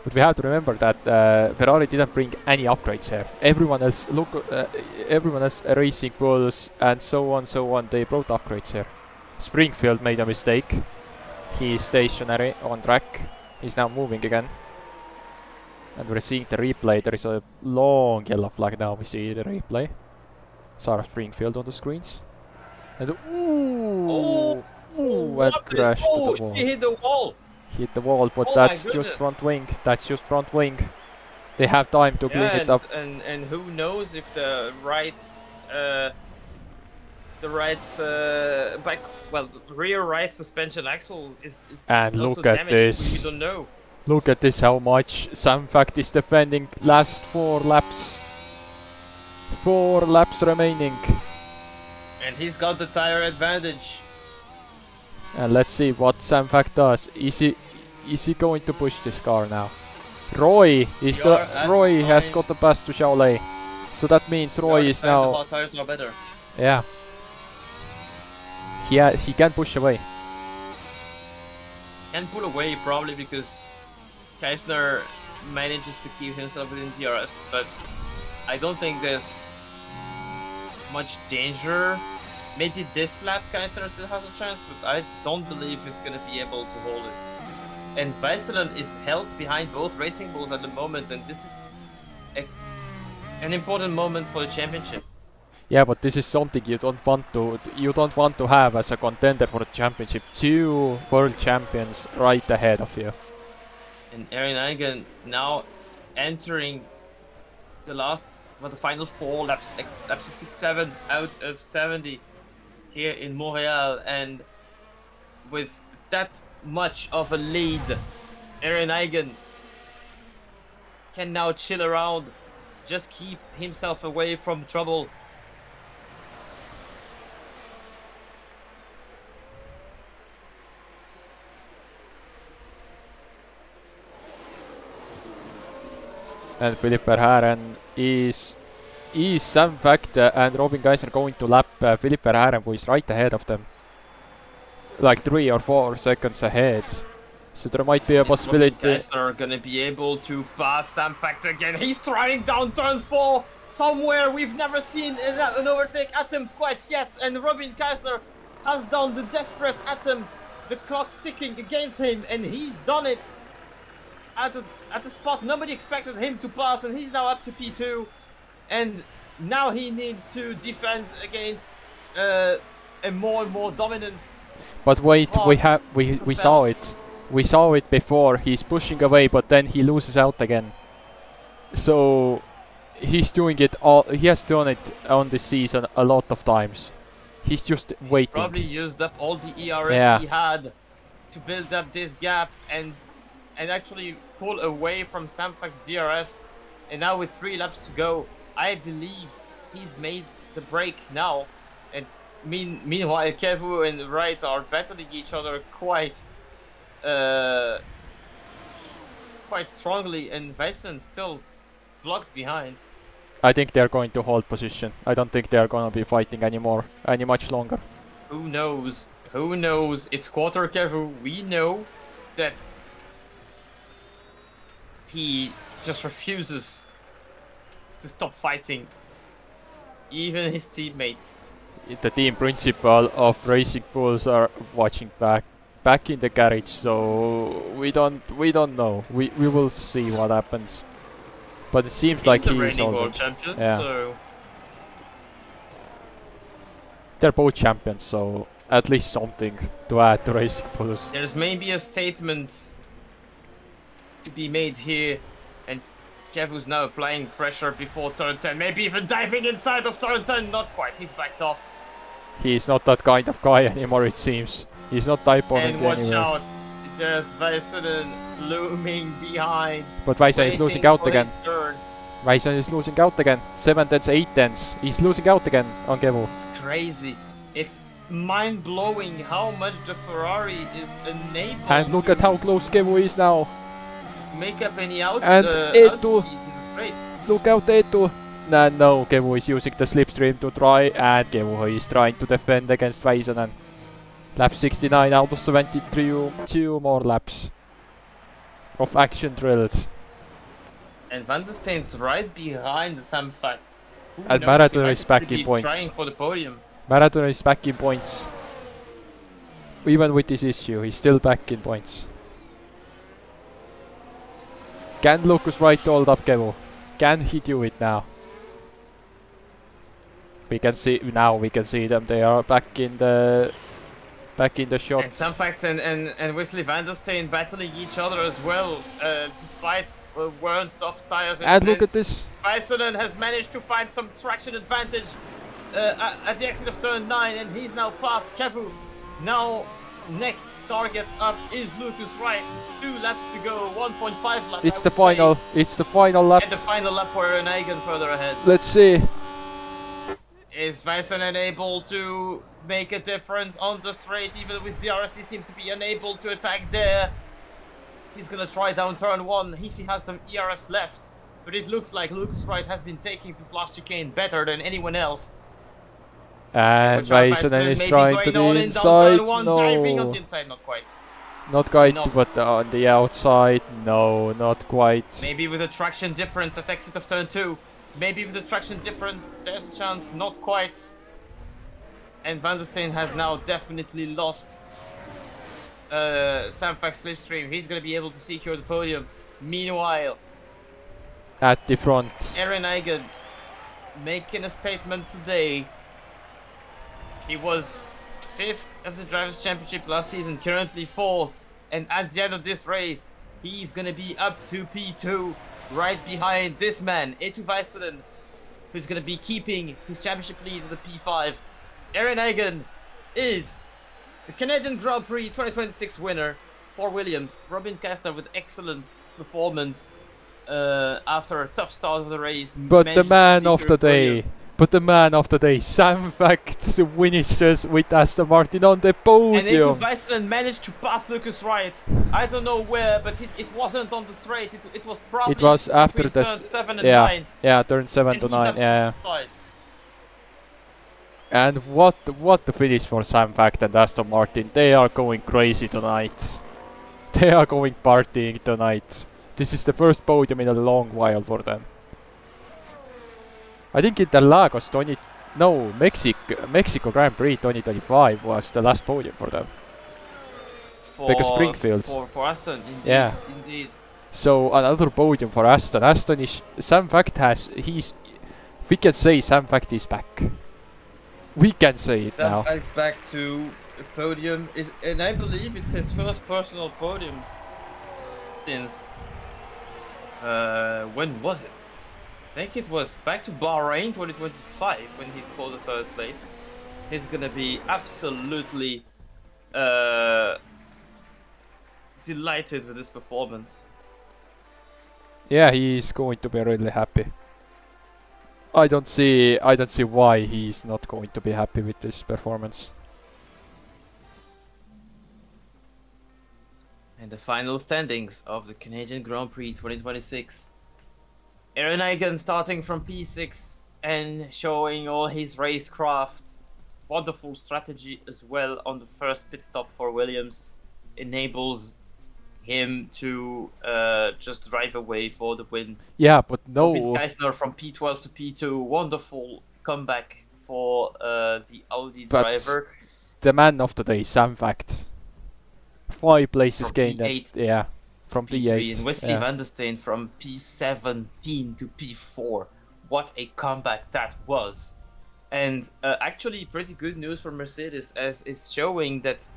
But we have to remember that Ferrari didn't bring any upgrades here. Everyone else, Racing Bulls and so on, they brought upgrades here. Springfield made a mistake. He is stationary on track. He's now moving again. And we're seeing the replay. There is a long yellow flag now. We see the replay. Sarah Springfield on the screens. And and crashed to the wall. She hit the wall. Hit the wall, but that's just front wing. That's just front wing. They have time to clean it up. And who knows if the right the right rear right suspension axle is And also look at damaged. We this. don't know. Look at this, how much Sam Fact is defending. Last 4 laps. 4 laps remaining. And he's got the tire advantage. And let's see what Sam Fact does. Is he going to push this car now? Roy has got the pass to Xiaolei. So that means Roy is now. The hot tires are better. Yeah. He can push away. Can pull away probably because Keisner manages to keep himself within DRS, but I don't think there's much danger. Maybe this lap Keisner still has a chance, but I don't believe he's gonna be able to hold it. And Weisselen is held behind both Racing Bulls at the moment, and this is an important moment for the championship. Yeah, but this is something you don't want to have as a contender for the championship. 2 world champions right ahead of you. And Erin Eigen now entering the final 4 laps, lap 67 out of 70 here in Montreal, and with that much of a lead, Erin Eigen can now chill around, just keep himself away from trouble. And Philippe Verhaeren is Sam Fact and Robin Geisner going to lap Philippe Verhaeren, who is right ahead of them. Like 3 or 4 seconds ahead. So there might be a possibility. Geisner are gonna be able to pass Sam Fact again. He's trying down turn 4 somewhere. We've never seen an overtake attempt quite yet. And Robin Geisner has done the desperate attempt. The clock's ticking against him, and he's done it at the spot nobody expected him to pass, and he's now up to P2. And now he needs to defend against a more and more dominant. But wait, we saw it. We saw it before. He's pushing away, but then he loses out again. So he's doing it all. He has done it on this season a lot of times. He's just waiting. Probably used up all the ERS he had to build up this gap and actually pull away from Sam Fact's DRS. And now with 3 laps to go, I believe he's made the break now. And meanwhile, Kevu and Wright are battling each other quite strongly, and Weisselen still blocked behind. I think they're going to hold position. I don't think they're gonna be fighting any much longer. Who knows? Who knows? It's quarter Kevu. We know that he just refuses to stop fighting. Even his teammates. The team principal of Racing Bulls are watching back in the garage, so we don't know. We will see what happens. But it seems like the he's reigning world champion, so they're both champions, so at least something to add to Racing Bulls. there's maybe a statement to be made here, and Kevu's now applying pressure before turn 10, maybe even diving inside of turn 10. Not quite, he's backed off. He's not that kind of guy anymore, it seems. He's not type on And watch anywhere. out, there's Weisselen looming behind. But Weisselen is losing out again. Turn. Weisselen is losing out again. 7 tenths, 8 tenths. He's losing out again on Kevu. It's crazy. It's mind-blowing how much the Ferrari is enabled And look at how close Kevu is now. make up any out And Eetu. outspeed in the straight. Look out, Eetu. No, Kevu is using the slipstream to try, and Kevu is trying to defend against Weisselen. Lap 69 out of 73, 2 more laps of action drilled. And Van der Steen's right behind Sam Fact. And Marathon is back in points. Trying for the podium. Marathon is back in points. Even with this issue, he's still back in points. Can Lucas Wright hold up Kevu? Can he do it now? We can see them. They are back in the shots. And Sam Fact and Wesley Van der Steen battling each other as well, despite wearing soft tires. And look at this. Weisselen has managed to find some traction advantage at the exit of turn 9, and he's now past Kevu. Now, next target up is Lucas Wright. 2 laps to go, 1.5 laps. It's the final. It's the final lap. And the final lap for Renagan further ahead. Let's see. Is Väisänen able to make a difference on the straight? Even with DRS, he seems to be unable to attack there. He's gonna try down turn 1 if he has some ERS left. But it looks like Lucas Wright has been taking this last chicane better than anyone else. And Väisänen is trying to the inside. Diving on No. the inside, not quite. Not quite, Enough. but on the outside. No, not quite. Maybe with a traction difference at exit of turn 2. Maybe with the traction difference, there's a chance, not quite. And Van der Steen has now definitely lost Sam Fack's slipstream. He's gonna be able to secure the podium. Meanwhile, At the front. Aaron Eigen making a statement today. He was 5th of the Drivers' Championship last season, currently 4th. And at the end of this race, he's gonna be up to P2. Right behind this man, Eetu Väisänen, who's going to be keeping his championship lead at the P5. Aaron Eigen is the Canadian Grand Prix 2026 winner for Williams. Robin Kastner with excellent performance after a tough start of the race. But the man of the day. But the man of the day, Sam Facts, finishes with Aston Martin on the And podium. Eetu Väisänen managed to pass Lucas Wright. I don't know where, but it wasn't on the straight. It was probably It was after between the turn 7 and yeah, 9. yeah, turn 7 And to he's 9, up to yeah. P5. And what the finish for Sam Fact and Aston Martin. They are going crazy tonight. They are going partying tonight. This is the first podium in a long while for them. I think Interlagos Mexico Grand Prix 2025 was the last podium for them. Because Springfield. For Aston, indeed. Yeah. Indeed. So another podium for Aston. Aston is Sam Fact we can say Sam Fact is back. We can say it now. Sam Fact back to the podium and I believe it's his first personal podium since when was it? I think it was back to Bahrain 2025 when he scored the 3rd place. He's gonna be absolutely delighted with this performance. Yeah, he's going to be really happy. I don't see why he's not going to be happy with this performance. And the final standings of the Canadian Grand Prix 2026. Aaron Eigen starting from P6 and showing all his racecraft. Wonderful strategy as well on the first pit stop for Williams. Enables him to just drive away for the win. Yeah, but no. Robin Kastner from P12 to P2. Wonderful comeback for the Audi driver. The man of the day, Sam Fact. 5 places From gained. P8. Yeah, from P3 P8. and Wesley yeah. Van der Steen from P17 to P4. What a comeback that was. And actually pretty good news for Mercedes, as it's showing that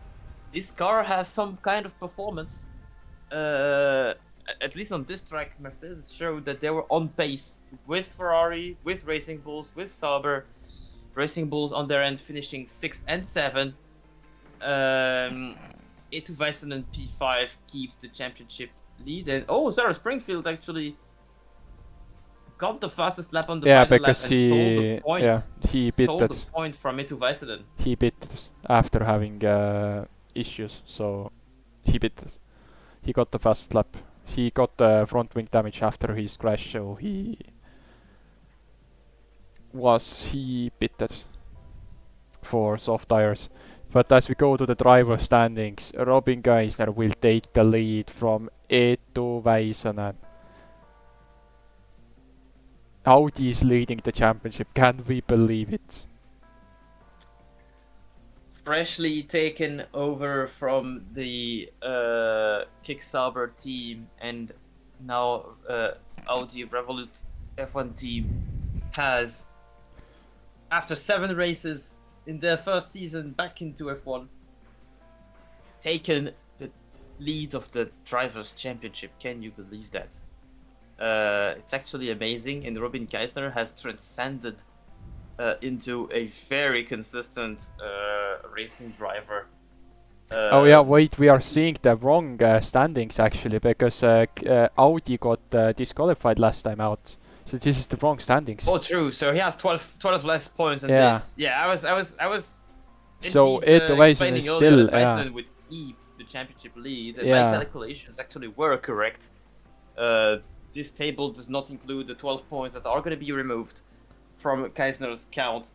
this car has some kind of performance. At least on this track, Mercedes showed that they were on pace with Ferrari, with Racing Bulls, with Sauber. Racing Bulls on their end finishing 6 and 7. Eetu Väisänen P5 keeps the championship lead, and Sarah Springfield actually got the fastest lap on the final lap and because stole the point. he Stole pitted. the point from Eetu Väisänen. He pitted after having issues, so he pitted. He got the fast lap. He got the front wing damage after his crash, so he pitted for soft tires. But as we go to the driver standings, Robin Kastner will take the lead from Eetu Väisänen. Audi is leading the championship. Can we believe it? Freshly taken over from the Kick Sauber team, and now Audi Revolut F1 team has, after 7 races in their first season back into F1, taken the lead of the Drivers' Championship. Can you believe that? It's actually amazing, and Robin Kastner has transcended into a very consistent racing driver. Oh yeah, wait, we are seeing the wrong standings actually, because Audi got disqualified last time out. So this is the wrong standings. Oh, true. So he has 12 less points than Yeah. this. Yeah, I was So indeed Eetu Väisänen explaining is earlier still, that Väisänen would keep the championship lead, and my Yeah. calculations actually were correct. This table does not include the 12 points that are going to be removed from Keisner's count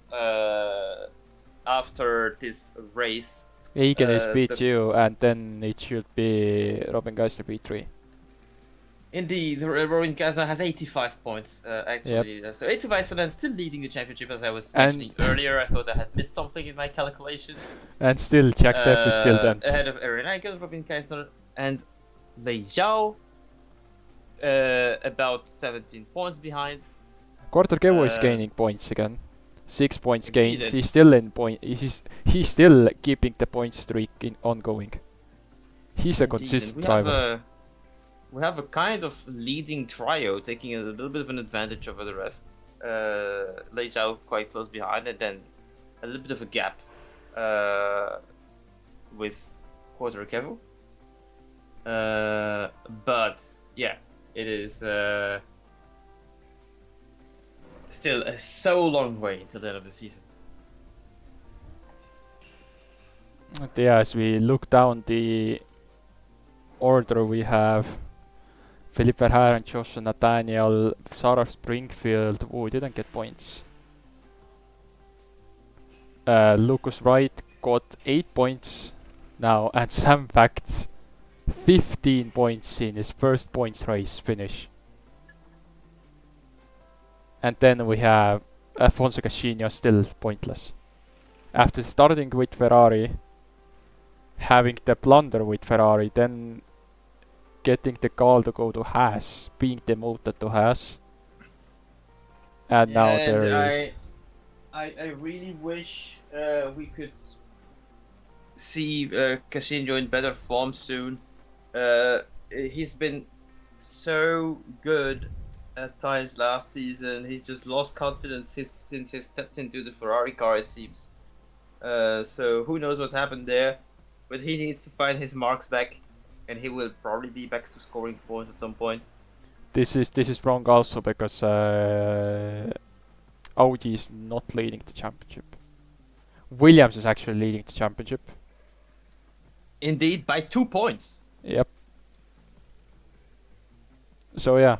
after this race. Egan is P2, and then it should be Robin Geisler P3. Indeed, Robin Keisner has 85 points, actually. So Eetu Väisänen still leading the championship, as I was mentioning earlier. I thought I had missed something in my calculations. And still, Jack Deff is still 10th. Ahead of Erin Eichel, Robin Keisner, and Lei Zhao, about 17 points behind. Quarter Kevo is gaining points again. 6 points Indeed. gained. He's still in point. He's still keeping the point streak ongoing. He's a consistent driver. We have a kind of leading trio, taking a little bit of an advantage over the rest. Lei Zhao quite close behind, and then a little bit of a gap with Quarter Kevo. But yeah, it is still a so long way until the end of the season. Yeah, as we look down the order, we have Philippe Verhaeren, Joshua Nathaniel, Sarah Springfield. Oh, he didn't get points. Lucas Wright got 8 points now, and Sam Facts 15 points in his first points race finish. And then we have Alfonso Cascino still pointless. After starting with Ferrari, having the blunder with Ferrari, then getting the call to go to Haas, being demoted to Haas. And now there is... I really wish we could see Cascino in better form soon. He's been so good at times last season. He's just lost confidence since he stepped into the Ferrari car, it seems. So who knows what happened there, but he needs to find his marks back, and he will probably be back to scoring points at some point. This is wrong also, because Audi is not leading the championship. Williams is actually leading the championship. Indeed, by 2 points. Yep. So yeah.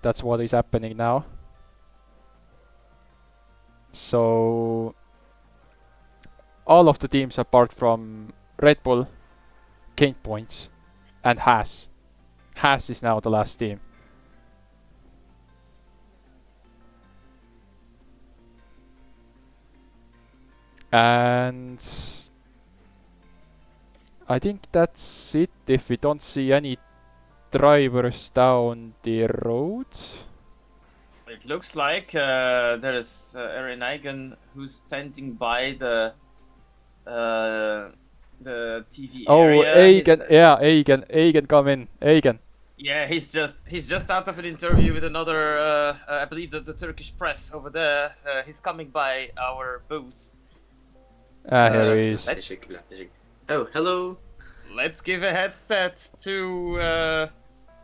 That's what is happening now. So all of the teams apart from Red Bull gained points, and Haas. Haas is now the last team. And I think that's it if we don't see any drivers down the road. It looks like there is Erin Eigen who's standing by the TV area. Eigen, come in. Eigen. Yeah, he's just out of an interview with another, I believe the Turkish press over there. He's coming by our booth. Here he is. Oh, hello. Let's give a headset to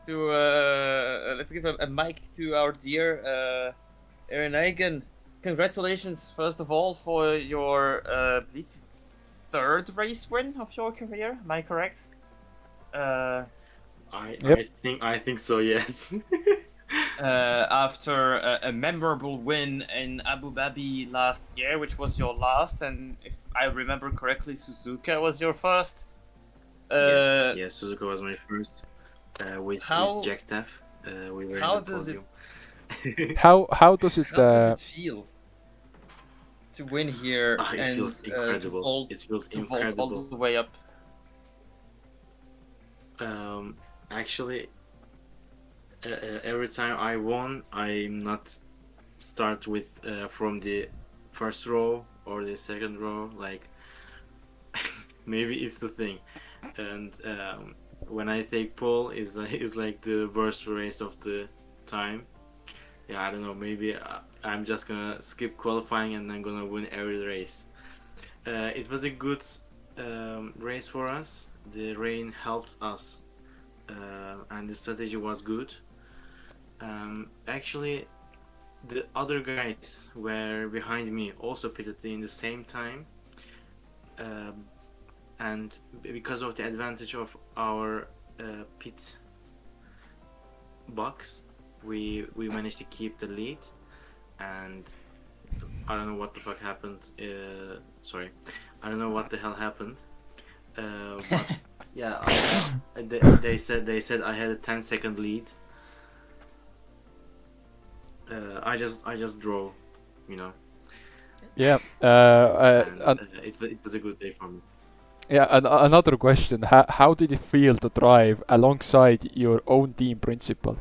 let's give a mic to our dear Erin Eigen. Congratulations, first of all, for your I believe third race win of your career. Am I correct? I think so. Yes. After a memorable win in Abu Dhabi last year, which was your last, and if I remember correctly, Suzuka was your first. Yes, Suzuka was my first. With Jack Taff, we were how in the does podium. How does it feel to win here It and feels incredible. it feels incredible. Vault all the way up? Actually, every time I won, I'm not start with from the first row or the second row. Like maybe it's the thing, and when I take pole is like the worst race of the time yeah, I don't know. Maybe I'm just gonna skip qualifying and then gonna win every race. It was a good race for us. The rain helped us, and the strategy was good. Actually, the other guys were behind me, also pitted in the same time, and because of the advantage of our pit box, we managed to keep the lead. And I don't know what the fuck happened. Sorry, I don't know what the hell happened. But yeah, they said I had a 10-second lead. I just drove, you know. Yeah. And it was a good day for me. Yeah. Another question: how did it feel to drive alongside your own team principal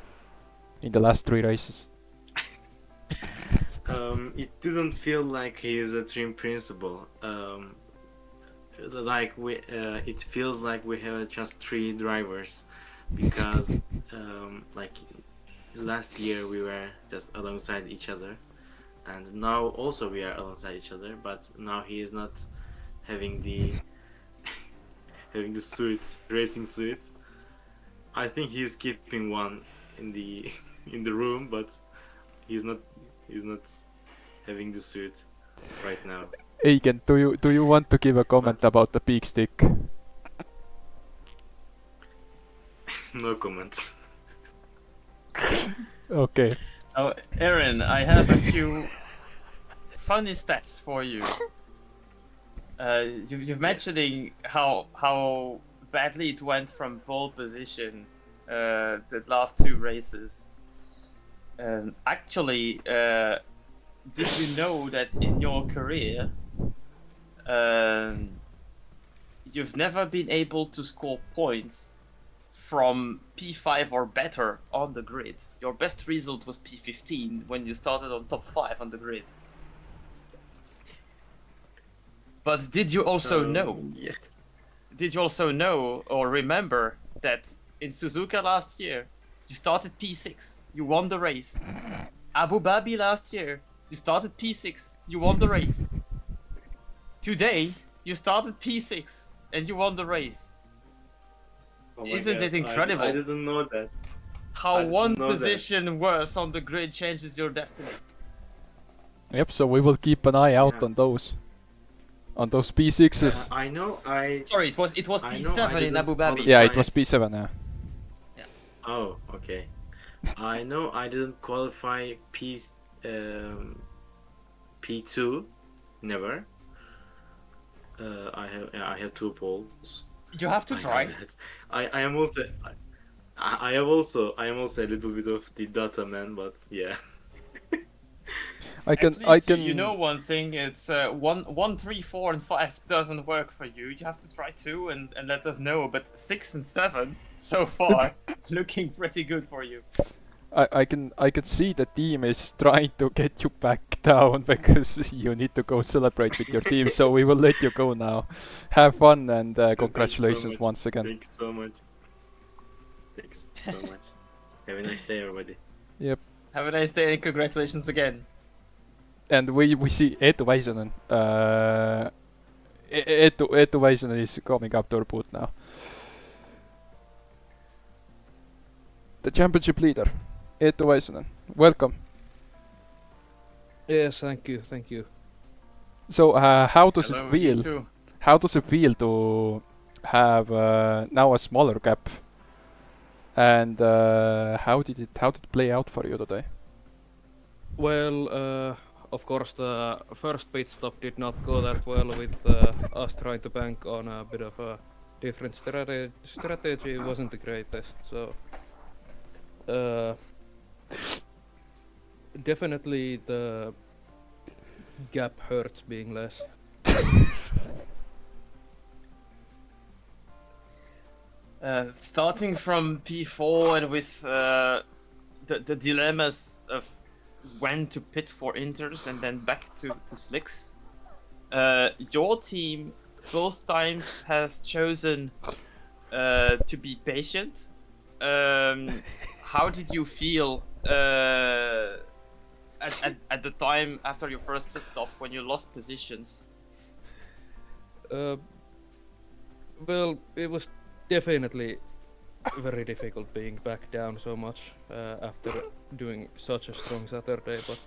in the last 3 races? It didn't feel like he is a team principal. It feels like we have just 3 drivers, because like last year we were just alongside each other, and now also we are alongside each other. But now he is not having the having the racing suit. I think he is keeping one in the in the room, but he's not having the suit right now. Eigen, do you want to give a comment about the peak stick? No comments. Okay. Oh, Aaron, I have a few funny stats for you. You're mentioning how badly it went from pole position the last 2 races. Actually, did you know that in your career, you've never been able to score points from P5 or better on the grid? Your best result was P15 when you started on top 5 on the grid. But did you also know? Yeah. Did you also know or remember that in Suzuka last year, you started P6, you won the race. Abu Dhabi last year, you started P6, you won the race. Today, you started P6 and you won the race. Oh my Isn't God, it incredible? I didn't know that. I How didn't one know that. position worse on the grid changes your destiny. Yep. So we will keep an eye out Yeah. on those P6s. I know. Sorry, it was I know I P7 in didn't Abu Dhabi. Yeah, it was qualify. P7. Yeah. Oh, okay. I know I didn't qualify P2, never. I have 2 poles. You have to I know try. that. I am also I am also a little bit of the data man, but yeah. I At can. least you know one thing. It's 1, 3, 4, and 5 doesn't work for you. You have to try 2 and let us know. But 6 and 7 so far looking pretty good for you. I can see the team is trying to get you back down because you need to go celebrate with your team. So we will let you go now. Have fun and congratulations much. once again. Thanks so much. Thanks so much. Have a nice day, everybody. Yep. Have a nice day and congratulations again. And we see Eetu Väisänen. Eetu Väisänen is coming up to our booth now. The championship leader, Eetu Väisänen. Welcome. Yes, thank you. So how does Hello, it feel? you too. How does it feel to have now a smaller gap? And how did it play out for you today? Well, of course, the first pit stop did not go that well with us trying to bank on a bit of a different strategy. It wasn't the greatest, so definitely the gap hurts being less. Starting from P4 and with the dilemmas of when to pit for inters and then back to slicks, your team both times has chosen to be patient. How did you feel at the time after your first pit stop when you lost positions? Well, it was definitely very difficult being back down so much after doing such a strong Saturday, but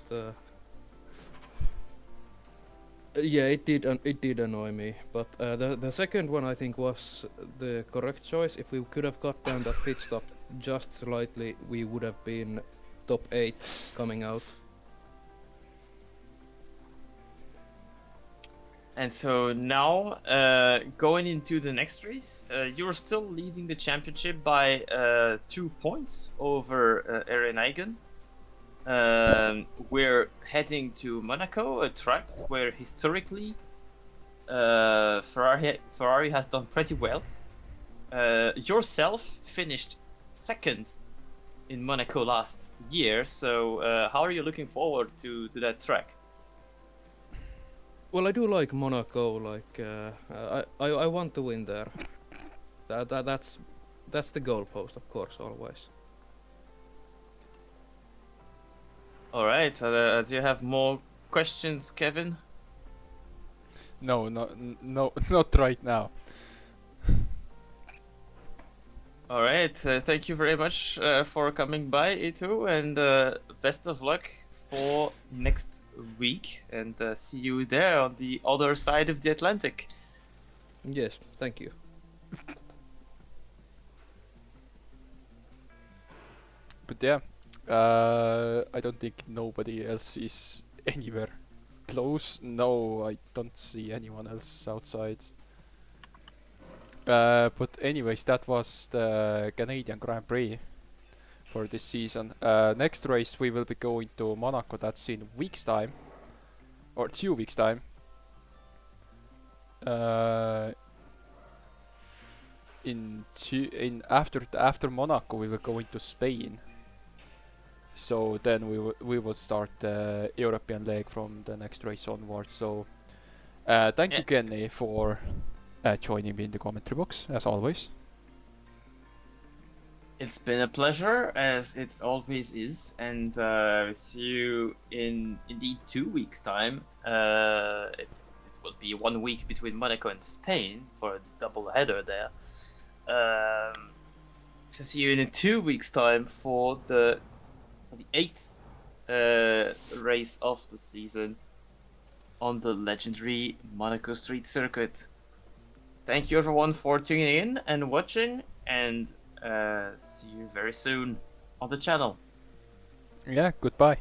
yeah, it did annoy me. But the second one I think was the correct choice. If we could have got down that pit stop just slightly, we would have been top 8 coming out. And so now, going into the next race, you're still leading the championship by 2 points over Eren Eigen. We're heading to Monaco, a track where historically Ferrari has done pretty well. Yourself finished second in Monaco last year, so how are you looking forward to that track? Well, I do like Monaco. Like I want to win there. That's the goalpost, of course, always. All right. Do you have more questions, Kevin? No, not right now. All right. Thank you very much for coming by, Ito, and best of luck for next week. And see you there on the other side of the Atlantic. Yes, thank you. But yeah, I don't think nobody else is anywhere close. No, I don't see anyone else outside. But anyways, that was the Canadian Grand Prix for this season. Next race we will be going to Monaco. That's in week's time, or 2 weeks time. After Monaco we will go into Spain. So then we will start the European leg from the next race onwards. So thank you, Kenny, for joining me in the commentary box as always. It's been a pleasure, as it always is, and see you in indeed 2 weeks' time. It will be 1 week between Monaco and Spain for a double header there. So see you in 2 weeks' time for the 8th race of the season on the legendary Monaco Street Circuit. Thank you everyone for tuning in and watching, and see you very soon on the channel. Yeah, goodbye.